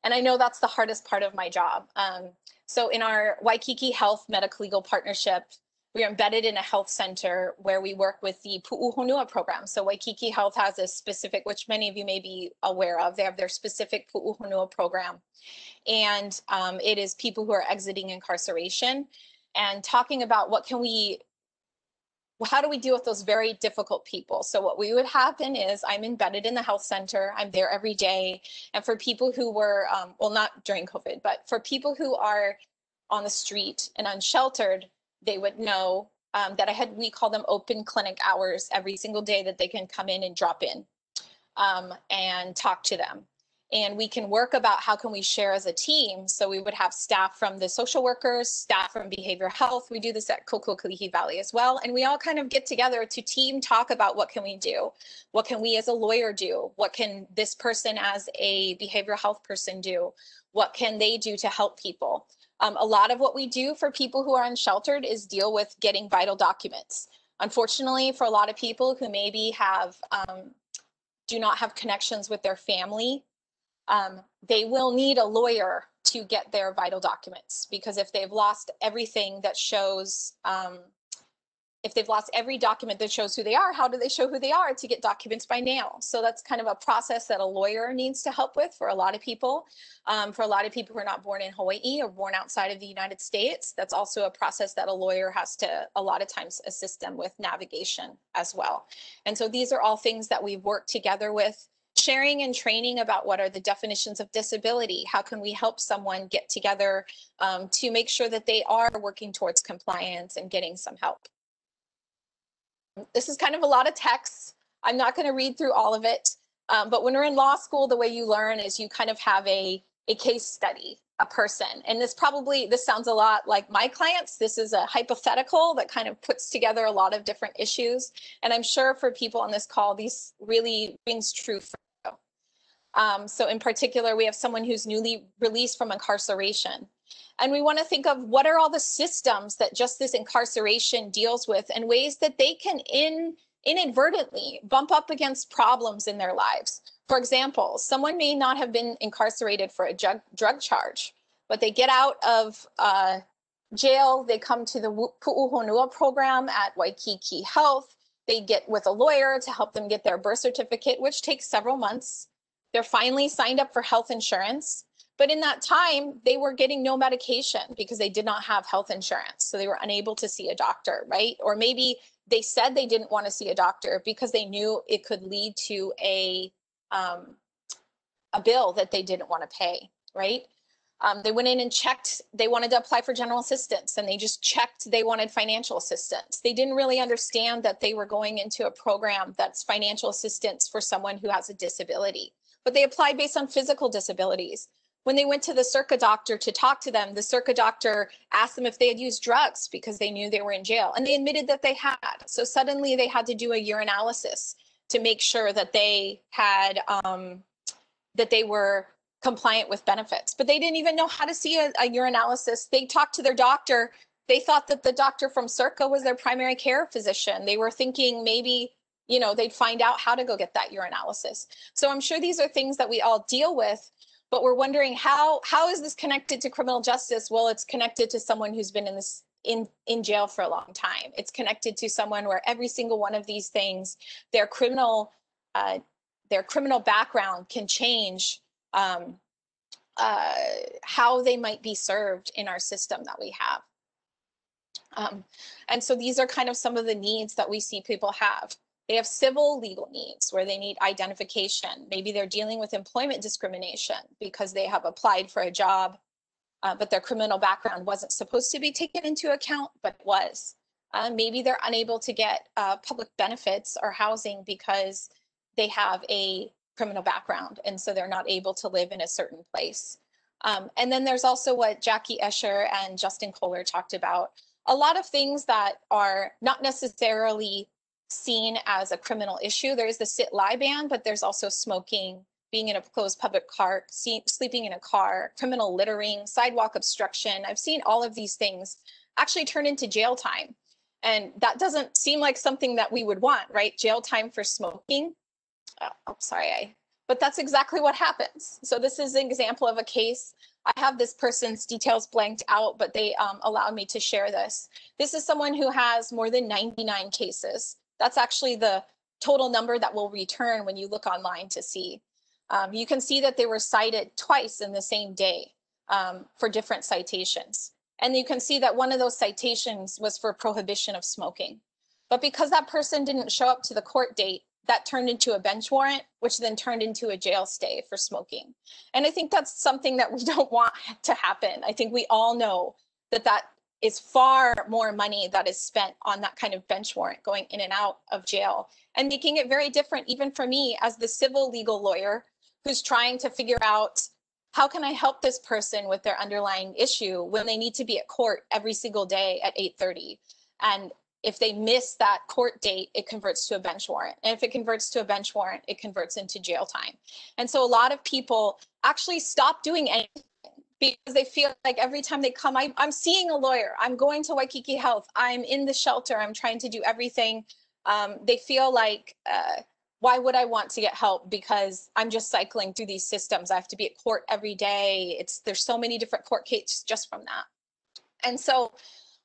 And I know that's the hardest part of my job. So in our Waikiki Health Medical Legal Partnership, we are embedded in a health center where we work with the Pu'uhonua program. So Waikiki Health has a specific, which many of you may be aware of, they have their specific Pu'uhonua program. And it is people who are exiting incarceration and talking about how do we deal with those very difficult people? So what we would happen is I'm embedded in the health center. I'm there every day. And for people who were, well, not during COVID, but for people who are on the street and unsheltered, they would know that we call them open clinic hours every single day that they can come in and drop in and talk to them. And we can work about how can we share as a team. So we would have staff from the social workers, staff from behavioral health. We do this at Kokokalihi Valley as well. And we all kind of get together to team talk about what can we do? What can we as a lawyer do? What can this person as a behavioral health person do? What can they do to help people? A lot of what we do for people who are unsheltered is deal with getting vital documents. Unfortunately, for a lot of people who maybe do not have connections with their family, they will need a lawyer to get their vital documents, because if they've lost everything that shows, if they've lost every document that shows who they are, how do they show who they are to get documents by mail? So that's kind of a process that a lawyer needs to help with for a lot of people. For a lot of people who are not born in Hawaii or born outside of the United States, that's also a process that a lawyer has to a lot of times assist them with navigation as well. And so these are all things that we've worked together with, sharing and training about what are the definitions of disability. How can we help someone get together to make sure that they are working towards compliance and getting some help. This is kind of a lot of text. I'm not going to read through all of it, but when we're in law school, the way you learn is you kind of have a case study, a person. And this sounds a lot like my clients. This is a hypothetical that kind of puts together a lot of different issues. And I'm sure for people on this call, these really rings true for you. So in particular, we have someone who's newly released from incarceration. And we want to think of what are all the systems that just this incarceration deals with and ways that they can inadvertently bump up against problems in their lives. For example, someone may not have been incarcerated for a drug charge, but they get out of jail, they come to the Pu'uhonua program at Waikiki Health, they get with a lawyer to help them get their birth certificate, which takes several months. They're finally signed up for health insurance. But in that time, they were getting no medication because they did not have health insurance. So they were unable to see a doctor, right? Or maybe they said they didn't want to see a doctor because they knew it could lead to a bill that they didn't want to pay, right? They went in and checked, they wanted to apply for general assistance, and they just checked they wanted financial assistance. They didn't really understand that they were going into a program that's financial assistance for someone who has a disability. But they applied based on physical disabilities. When they went to the circa doctor to talk to them, the circa doctor asked them if they had used drugs because they knew they were in jail, and they admitted that they had. So suddenly they had to do a urinalysis to make sure that they had, that they were compliant with benefits. But they didn't even know how to see a urinalysis. They talked to their doctor. They thought that the doctor from circa was their primary care physician. They were thinking maybe, you know, they'd find out how to go get that urinalysis. So I'm sure these are things that we all deal with. But we're wondering how is this connected to criminal justice? Well, it's connected to someone who's been in jail for a long time. It's connected to someone where every single one of these things, their criminal background can change how they might be served in our system that we have. And so these are kind of some of the needs that we see people have. They have civil legal needs where they need identification. Maybe they're dealing with employment discrimination because they have applied for a job, but their criminal background wasn't supposed to be taken into account, but it was. Maybe they're unable to get public benefits or housing because they have a criminal background, and so they're not able to live in a certain place. And then there's also what Jackie, Esser, and Justin Kollar talked about. A lot of things that are not necessarily seen as a criminal issue. There is the sit-lie ban, but there's also smoking, being in a closed public car, sleeping in a car, criminal littering, sidewalk obstruction. I've seen all of these things actually turn into jail time. And that doesn't seem like something that we would want, right? Jail time for smoking. Oh, sorry, but that's exactly what happens. So this is an example of a case. I have this person's details blanked out, but they allowed me to share this. This is someone who has more than 99 cases. That's actually the total number that will return when you look online to see. You can see that they were cited twice in the same day for different citations. And you can see that one of those citations was for prohibition of smoking. But because that person didn't show up to the court date, that turned into a bench warrant, which then turned into a jail stay for smoking. And I think that's something that we don't want to happen. I think we all know that that is far more money that is spent on that kind of bench warrant going in and out of jail, and making it very different even for me as the civil legal lawyer who's trying to figure out how can I help this person with their underlying issue when they need to be at court every single day at 8:30. And if they miss that court date, it converts to a bench warrant. And if it converts to a bench warrant, it converts into jail time. And so a lot of people actually stop doing anything because they feel like every time they come, I'm seeing a lawyer, I'm going to Waikiki Health, I'm in the shelter, I'm trying to do everything. They feel like, why would I want to get help? Because I'm just cycling through these systems. I have to be at court every day. There's so many different court cases just from that. And so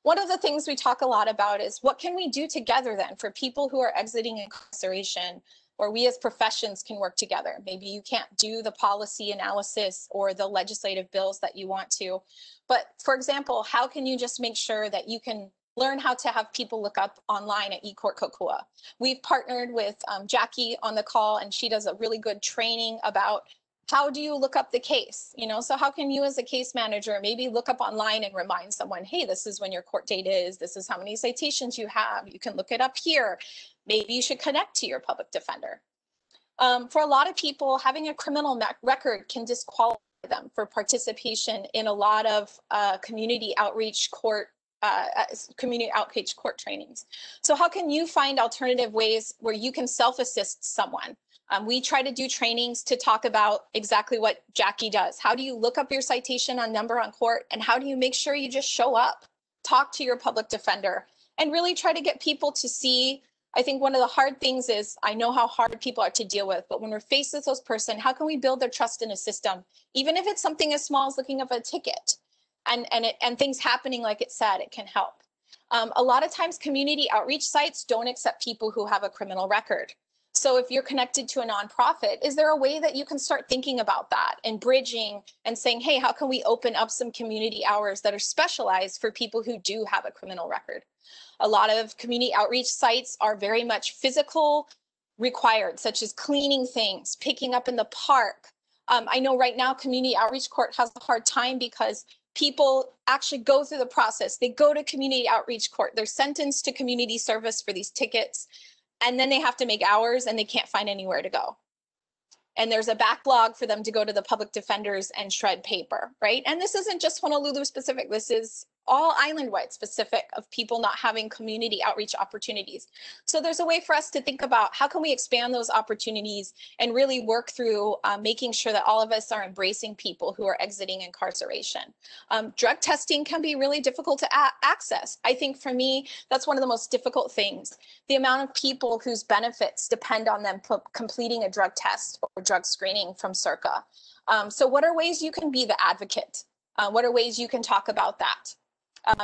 one of the things we talk a lot about is what can we do together then for people who are exiting incarceration, or we as professions can work together. Maybe you can't do the policy analysis or the legislative bills that you want to, but for example, how can you just make sure that you can learn how to have people look up online at eCourt Kokua? We've partnered with Jackie on the call, and she does a really good training about how do you look up the case? You know, so how can you as a case manager maybe look up online and remind someone, hey, this is when your court date is, this is how many citations you have, you can look it up here. Maybe you should connect to your public defender. For a lot of people, having a criminal record can disqualify them for participation in a lot of community outreach court trainings. So how can you find alternative ways where you can self-assist someone? We try to do trainings to talk about exactly what Jackie does. How do you look up your citation on number on court, and how do you make sure you just show up, talk to your public defender, and really try to get people to see. I think one of the hard things is, I know how hard people are to deal with, but when we're faced with those person, how can we build their trust in a system? Even if it's something as small as looking up a ticket and things happening like it said, it can help. A lot of times community outreach sites don't accept people who have a criminal record. So if you're connected to a nonprofit, is there a way that you can start thinking about that and bridging and saying, hey, how can we open up some community hours that are specialized for people who do have a criminal record? A lot of community outreach sites are very much physical required, such as cleaning things, picking up in the park. I know right now community outreach court has a hard time because people actually go through the process. They go to community outreach court. They're sentenced to community service for these tickets, and then they have to make hours and they can't find anywhere to go. And there's a backlog for them to go to the public defenders and shred paper, right? And this isn't just Honolulu specific. This is all island-wide specific of people not having community outreach opportunities. So there's a way for us to think about how can we expand those opportunities and really work through making sure that all of us are embracing people who are exiting incarceration. Drug testing can be really difficult to access. I think for me, that's one of the most difficult things. The amount of people whose benefits depend on them completing a drug test or drug screening from CIRCA. So what are ways you can be the advocate? What are ways you can talk about that?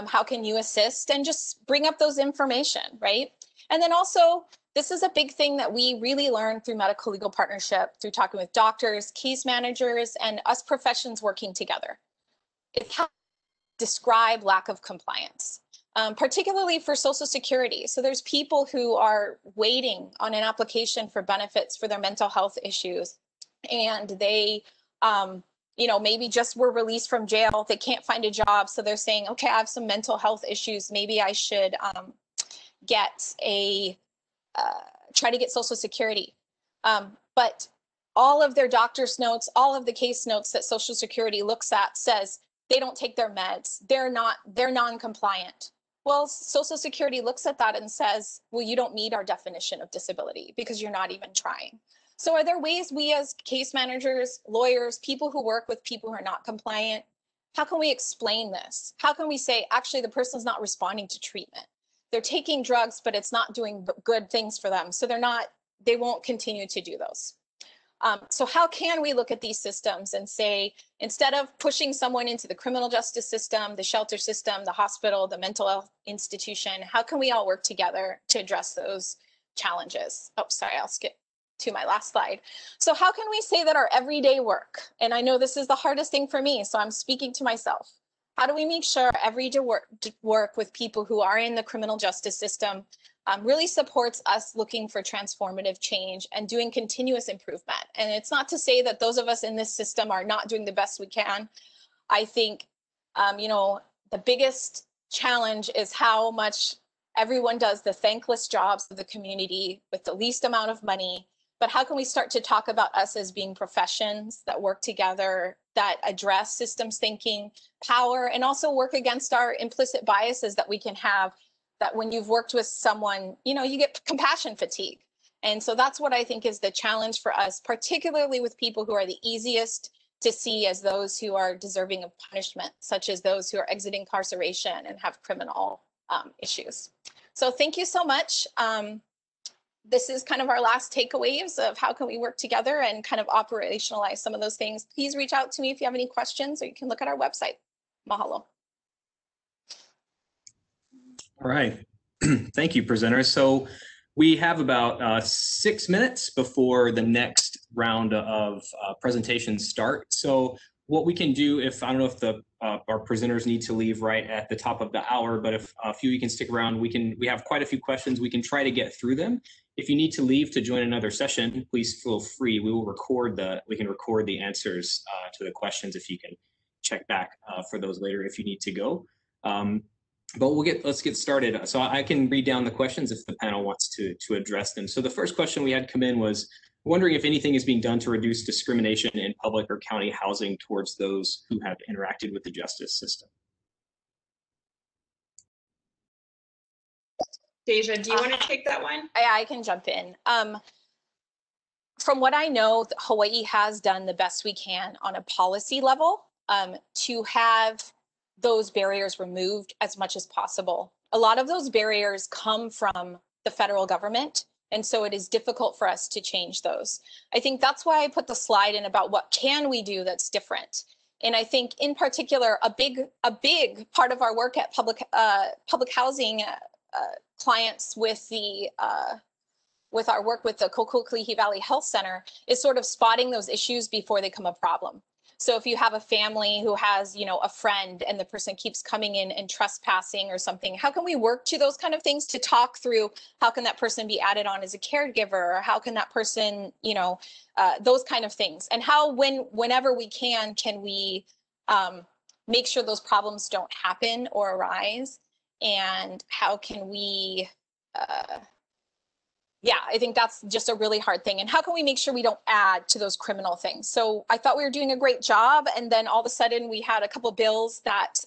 How can you assist and just bring up those information, right? And then also, this is a big thing that we really learned through medical legal partnership, through talking with doctors, case managers, and us professions working together. It's how to describe lack of compliance. particularly for Social Security. So there's people who are waiting on an application for benefits for their mental health issues, and they, you know, maybe just were released from jail. They can't find a job, so they're saying, okay, I have some mental health issues. Maybe I should get a try to get Social Security. But all of their doctor's notes, all of the case notes that Social Security looks at says they don't take their meds. They're non-compliant. Well, Social Security looks at that and says, well, you don't meet our definition of disability because you're not even trying. So are there ways we as case managers, lawyers, people who work with people who are not compliant, how can we explain this? How can we say, actually, the person's not responding to treatment? They're taking drugs, but it's not doing good things for them. So they won't continue to do those. So how can we look at these systems and say, instead of pushing someone into the criminal justice system, the shelter system, the hospital, the mental health institution, how can we all work together to address those challenges? Oh, sorry, I'll skip to my last slide. So how can we say that our everyday work, and I know this is the hardest thing for me, so I'm speaking to myself. How do we make sure our everyday work with people who are in the criminal justice system really supports us looking for transformative change and doing continuous improvement? And it's not to say that those of us in this system are not doing the best we can. I think, you know, the biggest challenge is how much everyone does the thankless jobs of the community with the least amount of money. But how can we start to talk about us as being professions that work together, that address systems thinking, power, and also work against our implicit biases that we can have, that when you've worked with someone, you know, you get compassion fatigue. And so that's what I think is the challenge for us, particularly with people who are the easiest to see as those who are deserving of punishment, such as those who are exiting incarceration and have criminal issues. So thank you so much. This is kind of our last takeaways of how can we work together and kind of operationalize some of those things. Please reach out to me if you have any questions, or you can look at our website. Mahalo. All right. Thank you, presenters. So we have about 6 minutes before the next round of presentations start. So what we can do, if I don't know if our presenters need to leave right at the top of the hour, but if a few of you can stick around, we have quite a few questions. We can try to get through them. If you need to leave to join another session, please feel free. We can record the answers to the questions if you can check back for those later if you need to go. But let's get started. So I can read down the questions if the panel wants to address them. So the first question we had come in was wondering if anything is being done to reduce discrimination in public or county housing towards those who have interacted with the justice system. Deja, do you want to take that one? I can jump in. From what I know, Hawaii has done the best we can on a policy level to have those barriers removed as much as possible. A lot of those barriers come from the federal government, and so it is difficult for us to change those. I think that's why I put the slide in about what can we do that's different. And I think in particular, a big part of our work at public housing clients with our work with the Kokokalihi Valley Health Center is sort of spotting those issues before they become a problem. So if you have a family who has, you know, a friend and the person keeps coming in and trespassing or something, how can we work to those kind of things to talk through how can that person be added on as a caregiver, or how can that person, you know, those kind of things, and how whenever we can we make sure those problems don't happen or arise, and how can we yeah, I think that's just a really hard thing. And how can we make sure we don't add to those criminal things? So I thought we were doing a great job. And then all of a sudden we had a couple bills that,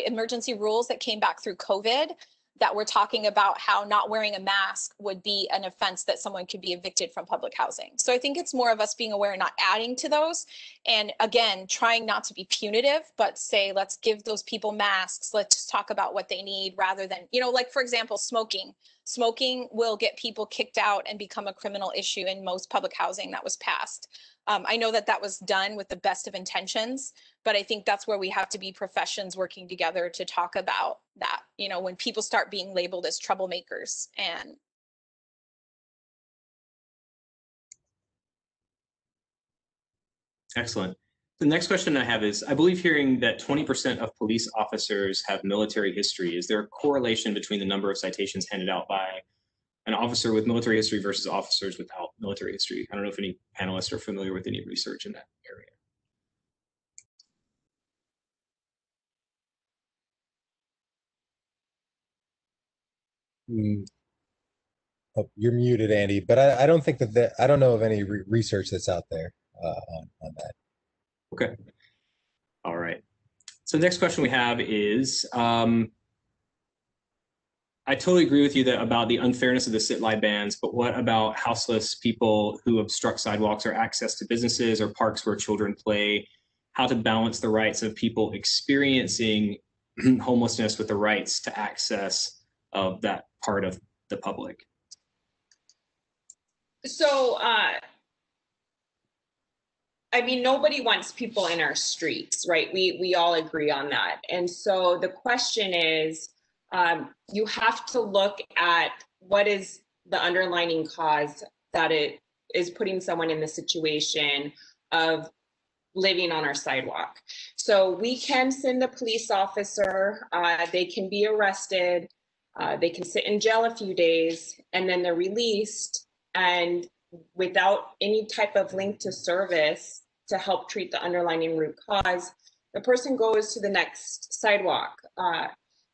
emergency rules that came back through COVID that were talking about how not wearing a mask would be an offense that someone could be evicted from public housing. So I think it's more of us being aware and not adding to those. And again, trying not to be punitive, but say, let's give those people masks. Let's just talk about what they need rather than, you know, like, for example, smoking. Smoking will get people kicked out and become a criminal issue in most public housing that was passed. I know that was done with the best of intentions, but I think that's where we have to be professions working together to talk about that, you know, when people start being labeled as troublemakers. And excellent. The next question I have is, I believe hearing that 20% of police officers have military history. Is there a correlation between the number of citations handed out by an officer with military history versus officers without military history? I don't know if any panelists are familiar with any research in that area. Oh, you're muted, Andy, but I don't think that I don't know of any research that's out there on that. Okay. All right. So the next question we have is, I totally agree with you about the unfairness of the sit-lie bans, but what about houseless people who obstruct sidewalks or access to businesses or parks where children play? How to balance the rights of people experiencing homelessness with the rights to access of that part of the public? So, I mean, nobody wants people in our streets, right? We all agree on that. And so the question is, you have to look at what is the underlying cause that it is putting someone in the situation of living on our sidewalk. So we can send a police officer, they can be arrested, they can sit in jail a few days, and then they're released, and without any type of link to service to help treat the underlying root cause, the person goes to the next sidewalk.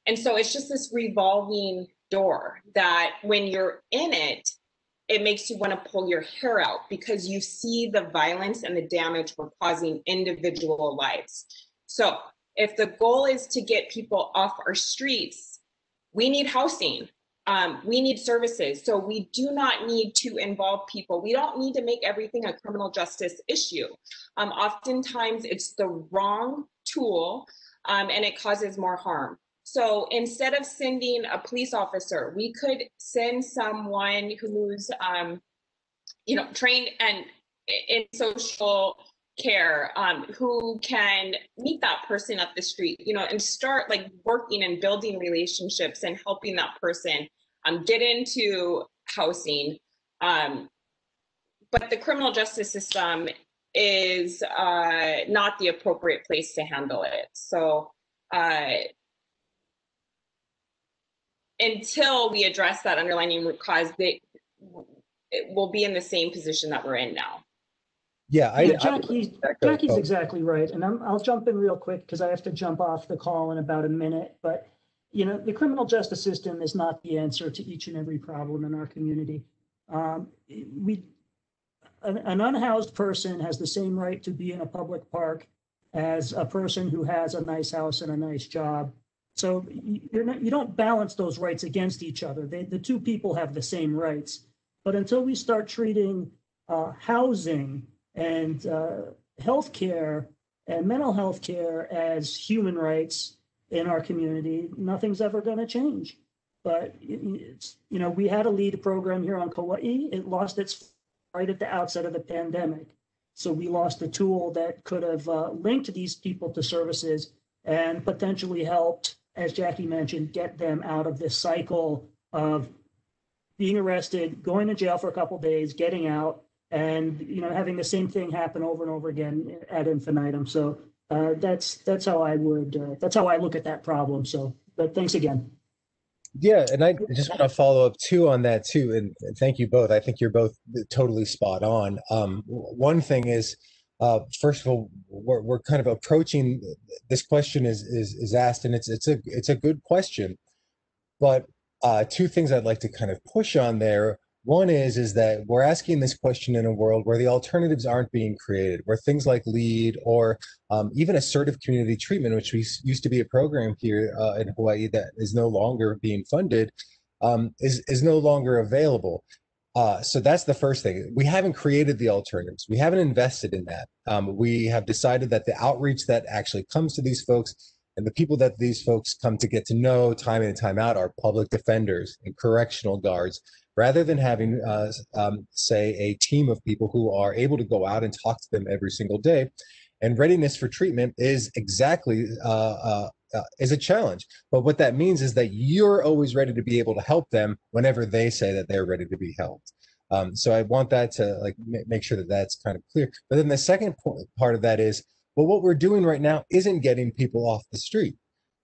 And so it's just this revolving door that when you're in it, it makes you want to pull your hair out because you see the violence and the damage we're causing individual lives. So if the goal is to get people off our streets, we need housing. We need services. So we do not need to involve people. We don't need to make everything a criminal justice issue. Oftentimes it's the wrong tool and it causes more harm. So instead of sending a police officer, we could send someone who's, trained and in social care, who can meet that person up the street, and start like working and building relationships and helping that person get into housing. But the criminal justice system is not the appropriate place to handle it. So until we address that underlying root cause, it will be in the same position that we're in now. Yeah, Jackie's exactly right. And I'll jump in real quick because I have to jump off the call in about a minute. But, the criminal justice system is not the answer to each and every problem in our community. An unhoused person has the same right to be in a public park as a person who has a nice house and a nice job. So you don't balance those rights against each other. The two people have the same rights. But until we start treating housing and healthcare and mental health care as human rights in our community, nothing's ever going to change. But we had a LEAD program here on Kauai. It lost its right at the outset of the pandemic. So we lost a tool that could have linked these people to services and potentially helped, as Jackie mentioned, get them out of this cycle of being arrested, going to jail for a couple of days, getting out, and having the same thing happen over and over again ad infinitum. So that's how I look at that problem. So, but thanks again. Yeah, and I just want to follow up too on that too, and thank you both. I think you're both totally spot on. One thing is, first of all, we're kind of approaching this question is asked, and it's a good question, but two things I'd like to kind of push on there. One is that we're asking this question in a world where the alternatives aren't being created, where things like LEAD or even assertive community treatment, which used to be a program here in Hawaii that is no longer being funded, is no longer available. So that's the first thing. We haven't created the alternatives. We haven't invested in that. We have decided that the outreach that actually comes to these folks and the people that these folks come to get to know time in and time out are public defenders and correctional guards, rather than having, say, a team of people who are able to go out and talk to them every single day. And readiness for treatment is exactly is a challenge. But what that means is that you're always ready to be able to help them whenever they say that they're ready to be helped. So I want that to make sure that that's kind of clear. But then the second part of that is Well, what we're doing right now isn't getting people off the street.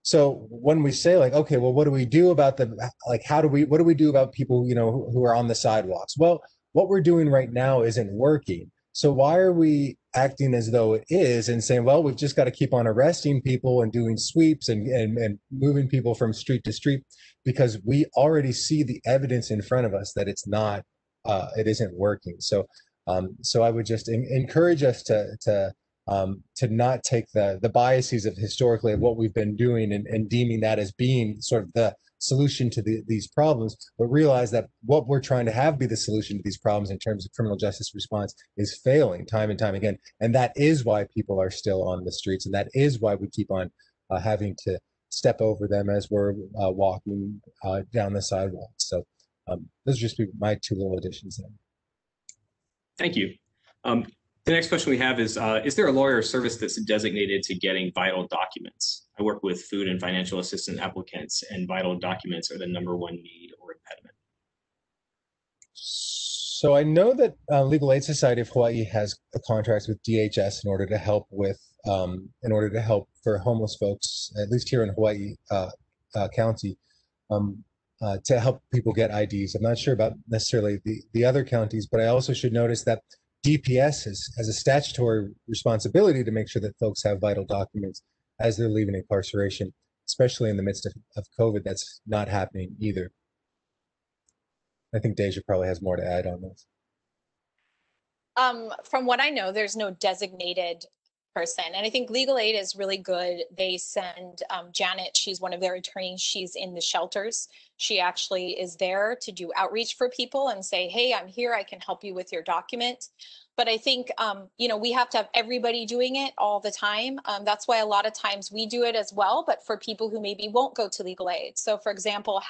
So when we say like, okay, well, what do we do about what do we do about people, who are on the sidewalks? Well, what we're doing right now isn't working. So why are we acting as though it is and saying, well, we've just got to keep on arresting people and doing sweeps and moving people from street to street, because we already see the evidence in front of us that it isn't working. So I would just encourage us to not take the biases of historically of what we've been doing and deeming that as being sort of the solution to these problems, but realize that what we're trying to have be the solution to these problems in terms of criminal justice response is failing time and time again. And that is why people are still on the streets. And that is why we keep on having to step over them as we're walking down the sidewalk. So those are just my two little additions there. Thank you. The next question we have is there a lawyer service that's designated to getting vital documents? I work with food and financial assistance applicants, and vital documents are the #1 need or impediment. So I know that Legal Aid Society of Hawaii has a contract with DHS in order to help for homeless folks, at least here in Hawaii County, to help people get IDs. I'm not sure about necessarily the other counties, but I also should notice that DPS has a statutory responsibility to make sure that folks have vital documents as they're leaving incarceration, especially in the midst of COVID. That's not happening either. I think Deja probably has more to add on this. From what I know, there's no designated person. And I think Legal Aid is really good. They send Janet, she's one of their attorneys. She's in the shelters. She actually is there to do outreach for people and say, hey, I'm here. I can help you with your document. But I think, we have to have everybody doing it all the time. That's why a lot of times we do it as well, but for people who maybe won't go to legal aid. So for example,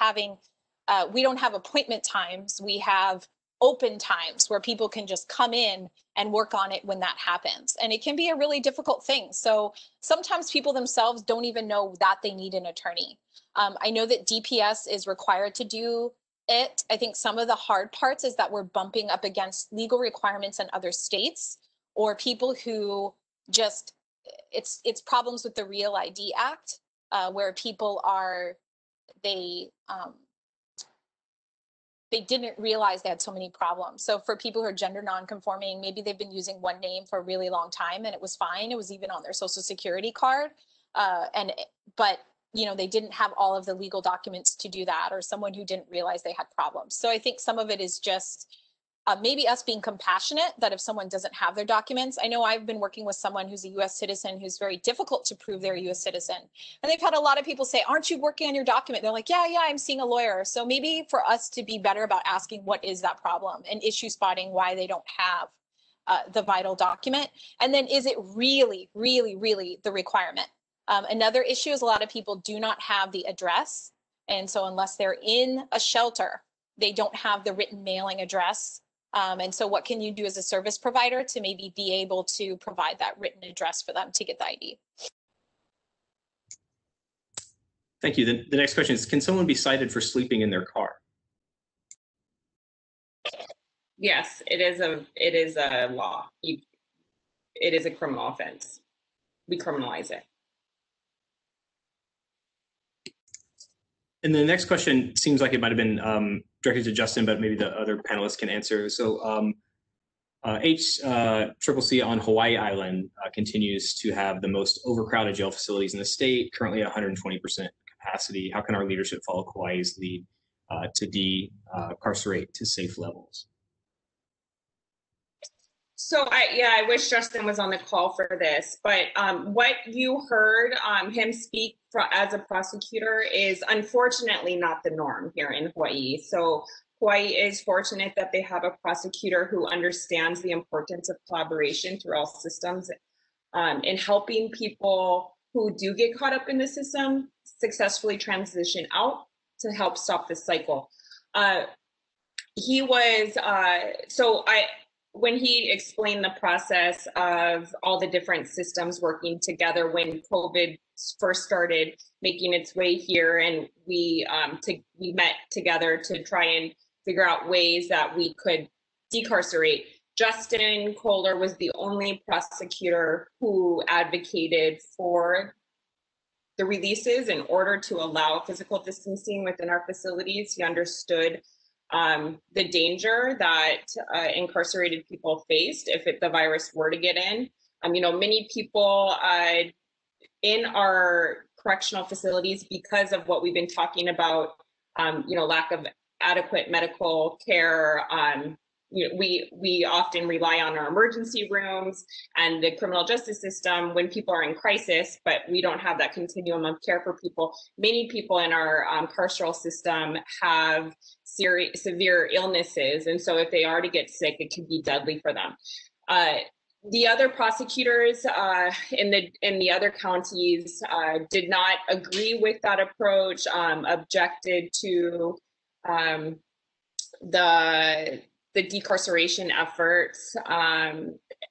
we don't have appointment times. We have open times where people can just come in and work on it when that happens. And it can be a really difficult thing. So sometimes people themselves don't even know that they need an attorney. I know that DPS is required to do it. I think some of the hard parts is that we're bumping up against legal requirements in other states, or people who just, it's problems with the Real ID Act, where people they didn't realize they had so many problems. So for people who are gender nonconforming, maybe they've been using one name for a really long time and it was fine. It was even on their social security card. But they didn't have all of the legal documents to do that, or someone who didn't realize they had problems. So I think some of it is just maybe us being compassionate, that if someone doesn't have their documents. I know I've been working with someone who's a US citizen who's very difficult to prove they're a US citizen. And they've had a lot of people say, aren't you working on your document? They're like, yeah, I'm seeing a lawyer. So maybe for us to be better about asking what is that problem and issue spotting why they don't have the vital document. And then is it really, really, really the requirement? Another issue is a lot of people do not have the address. And so unless they're in a shelter, they don't have the written mailing address. And so what can you do as a service provider to maybe be able to provide that written address for them to get the ID? Thank you. The next question is, can someone be cited for sleeping in their car? Yes, it is a law. It is a criminal offense. We criminalize it. And the next question seems like it might have been directed to Justin, but maybe the other panelists can answer. So HCCC on Hawaii Island continues to have the most overcrowded jail facilities in the state, currently at 120% capacity. How can our leadership follow Kauai's lead to decarcerate to safe levels? So I wish Justin was on the call for this, but what you heard him speak as a prosecutor is unfortunately not the norm here in Hawaii. So Hawaii is fortunate that they have a prosecutor who understands the importance of collaboration through all systems in helping people who do get caught up in the system successfully transition out to help stop this cycle. When he explained the process of all the different systems working together when COVID first started making its way here, and we met together to try and figure out ways that we could decarcerate, Justin Kollar was the only prosecutor who advocated for the releases in order to allow physical distancing within our facilities. He understood the danger that incarcerated people faced if the virus were to get in. Many people in our correctional facilities, because of what we've been talking about, lack of adequate medical care, we often rely on our emergency rooms and the criminal justice system when people are in crisis, but we don't have that continuum of care for people. Many people in our carceral system have severe illnesses, and so if they are to get sick, it can be deadly for them. The other prosecutors in the other counties did not agree with that approach, objected to the decarceration efforts.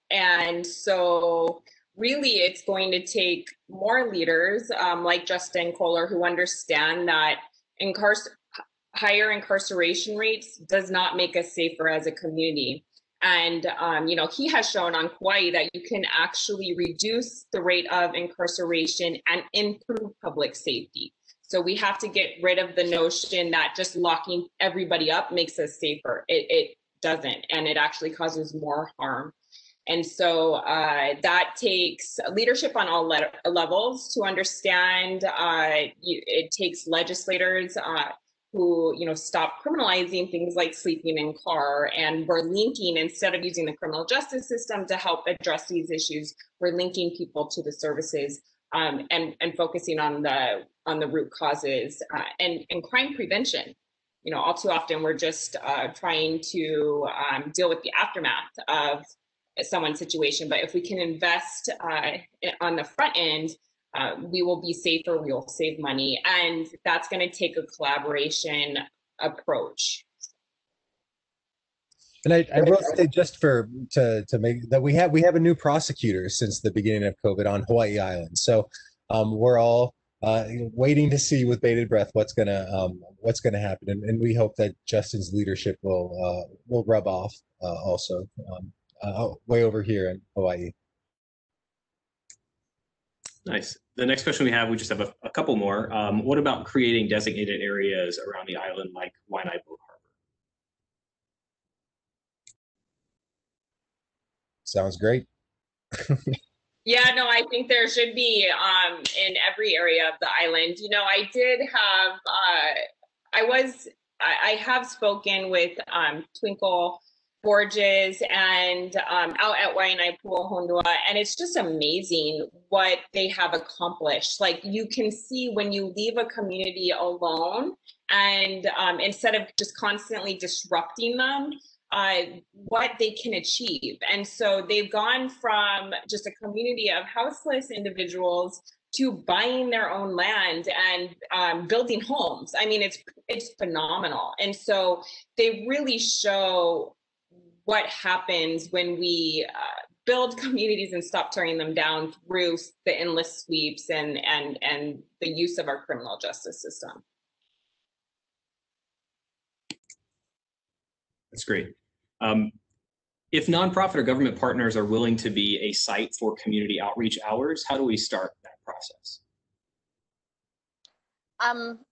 And so really it's going to take more leaders like Justin Kollar, who understand that higher incarceration rates does not make us safer as a community. And, he has shown on Hawaii that you can actually reduce the rate of incarceration and improve public safety. So we have to get rid of the notion that just locking everybody up makes us safer. It doesn't, and it actually causes more harm. And so that takes leadership on all levels to understand. It takes legislators who stop criminalizing things like sleeping in car, and we're linking, instead of using the criminal justice system to help address these issues, we're linking people to the services and focusing on the root causes and crime prevention. All too often we're just trying to deal with the aftermath of someone's situation, but if we can invest on the front end, we will be safer, we will save money, and that's going to take a collaboration approach. And I will say, just to make that, we have a new prosecutor since the beginning of COVID on Hawaii Island. So we're all waiting to see with bated breath what's gonna happen, and we hope that Justin's leadership will rub off also way over here in Hawaii. Nice. The next question we just have a couple more. What about creating designated areas around the island like Waianae Boat Harbor? Sounds great. Yeah, no, I think there should be in every area of the island. I did have, I have spoken with Twinkle Borges and out at Waianae Honolulu, and it's just amazing what they have accomplished. Like, you can see when you leave a community alone, and instead of just constantly disrupting them, what they can achieve. And so they've gone from just a community of houseless individuals to buying their own land and building homes. I mean, it's phenomenal. And so they really show what happens when we build communities and stop tearing them down through the endless sweeps and the use of our criminal justice system. That's great. If nonprofit or government partners are willing to be a site for community outreach hours, how do we start that process?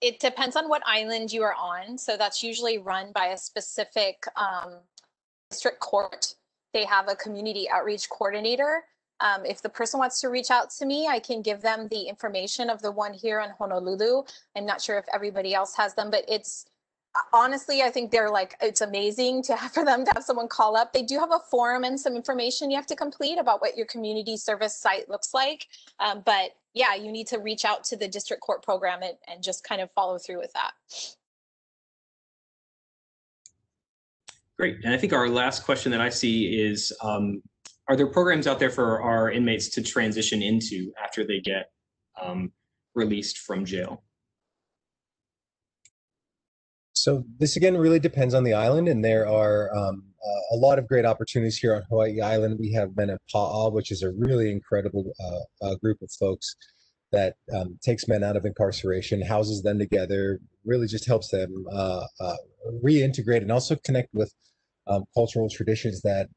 It depends on what island you are on. So that's usually run by a specific district court. They have a community outreach coordinator. If the person wants to reach out to me, I can give them the information of the one here in Honolulu. I'm not sure if everybody else has them, but it's honestly, I think it's amazing for them to have someone call up. They do have a form and some information you have to complete about what your community service site looks like. But yeah, you need to reach out to the district court program and just kind of follow through with that. Great. And I think our last question that I see is, are there programs out there for our inmates to transition into after they get released from jail? So this again really depends on the island, and there are a lot of great opportunities here on Hawaii Island. We have men at Pa'a, which is a really incredible group of folks that takes men out of incarceration, houses them together, really just helps them reintegrate and also connect with cultural traditions that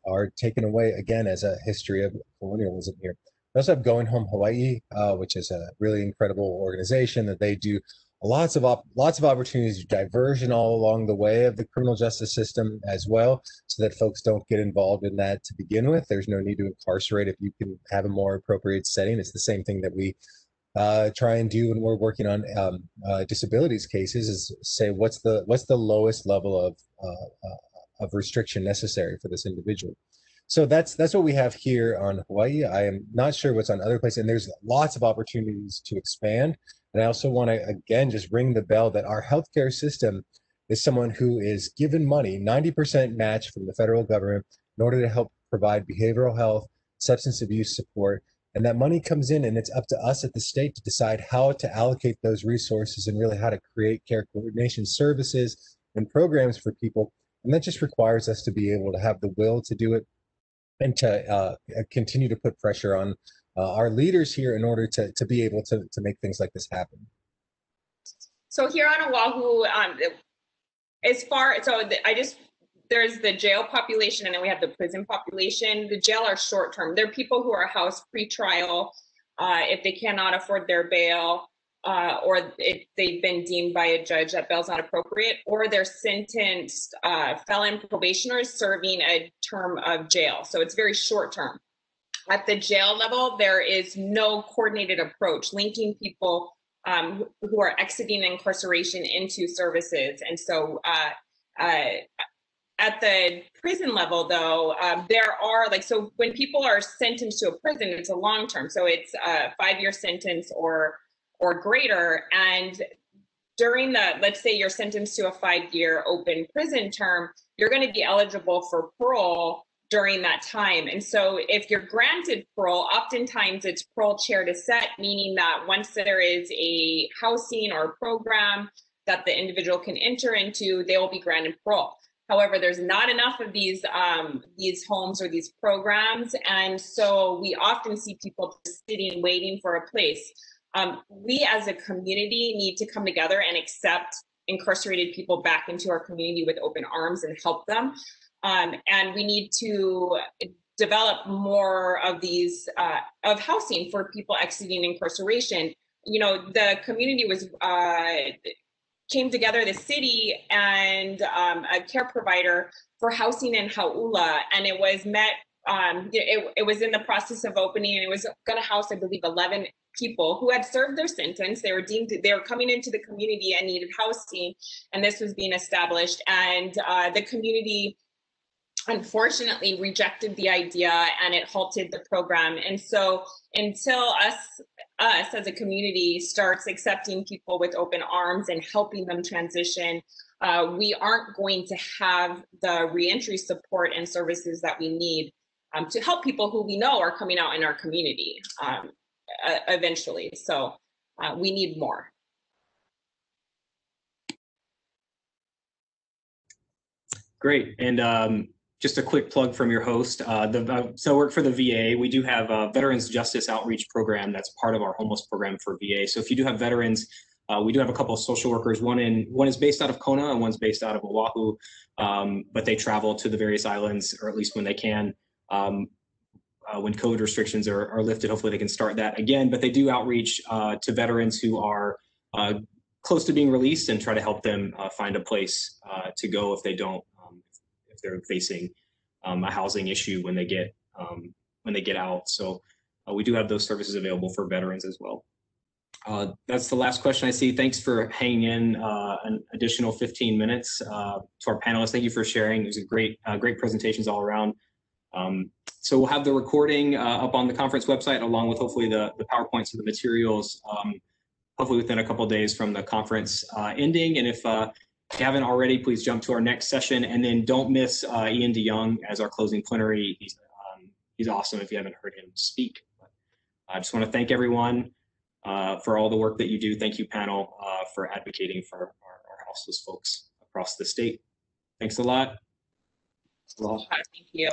are taken away again as a history of colonialism here. We also have Going Home Hawaii, which is a really incredible organization that they do lots of opportunities, diversion all along the way of the criminal justice system as well, so that folks don't get involved in that to begin with. There's no need to incarcerate if you can have a more appropriate setting. It's the same thing that we try and do when we're working on disabilities cases, is say what's the lowest level of restriction necessary for this individual. So that's what we have here on Hawaii. I am not sure what's on other places, and there's lots of opportunities to expand. And I also want to, again, just ring the bell that our healthcare system is someone who is given money, 90% match from the federal government, in order to help provide behavioral health, substance abuse support. And that money comes in, and it's up to us at the state to decide how to allocate those resources and really how to create care coordination services and programs for people. And that just requires us to be able to have the will to do it and to continue to put pressure on our leaders here in order to be able to make things like this happen. So here on Oahu, there's the jail population, and then we have the prison population. The jail are short-term. They're people who are housed pre-trial if they cannot afford their bail, or if they've been deemed by a judge that bail's not appropriate, or they're sentenced felon probationers serving a term of jail. So it's very short-term. At the jail level, there is no coordinated approach linking people who are exiting incarceration into services. And so at the prison level, though, there are so when people are sentenced to a prison, it's a long term. So it's a 5-year sentence or greater. And during let's say you're sentenced to a 5-year open prison term, you're going to be eligible for parole during that time. And so if you're granted parole, oftentimes it's parole chair to set, meaning that once there is a housing or program that the individual can enter into, they will be granted parole. However, there's not enough of these homes or these programs. And so we often see people just sitting, waiting for a place. We as a community need to come together and accept incarcerated people back into our community with open arms and help them. And we need to develop more of these of housing for people exiting incarceration. You know, the community came together, the city and a care provider for housing in Hauula, and it was met. It was in the process of opening, and it was going to house, I believe, 11 people who had served their sentence. They were coming into the community and needed housing, and this was being established. And the community unfortunately rejected the idea, and it halted the program. And so until us as a community starts accepting people with open arms and helping them transition, we aren't going to have the reentry support and services that we need to help people who we know are coming out in our community eventually. So we need more. Great. And just a quick plug from your host. So I work for the VA. We do have a Veterans Justice Outreach Program that's part of our homeless program for VA. So if you do have veterans, we do have a couple of social workers. One is based out of Kona and one's based out of Oahu, but they travel to the various islands, or at least when they can. When COVID restrictions are lifted, hopefully they can start that again. But they do outreach to veterans who are close to being released and try to help them find a place to go if they don't. If they're facing a housing issue when they get out. So we do have those services available for veterans as well. That's the last question I see. Thanks for hanging in an additional 15 minutes. To our panelists, thank you for sharing. It was a great presentations all around. So we'll have the recording up on the conference website, along with hopefully the PowerPoints and the materials, hopefully within a couple of days from the conference ending. And if you haven't already, please jump to our next session, and then don't miss Ian DeYoung as our closing plenary. He's awesome if you haven't heard him speak. But I just want to thank everyone for all the work that you do. Thank you, panel, for advocating for our houseless folks across the state. Thanks a lot. Thank you.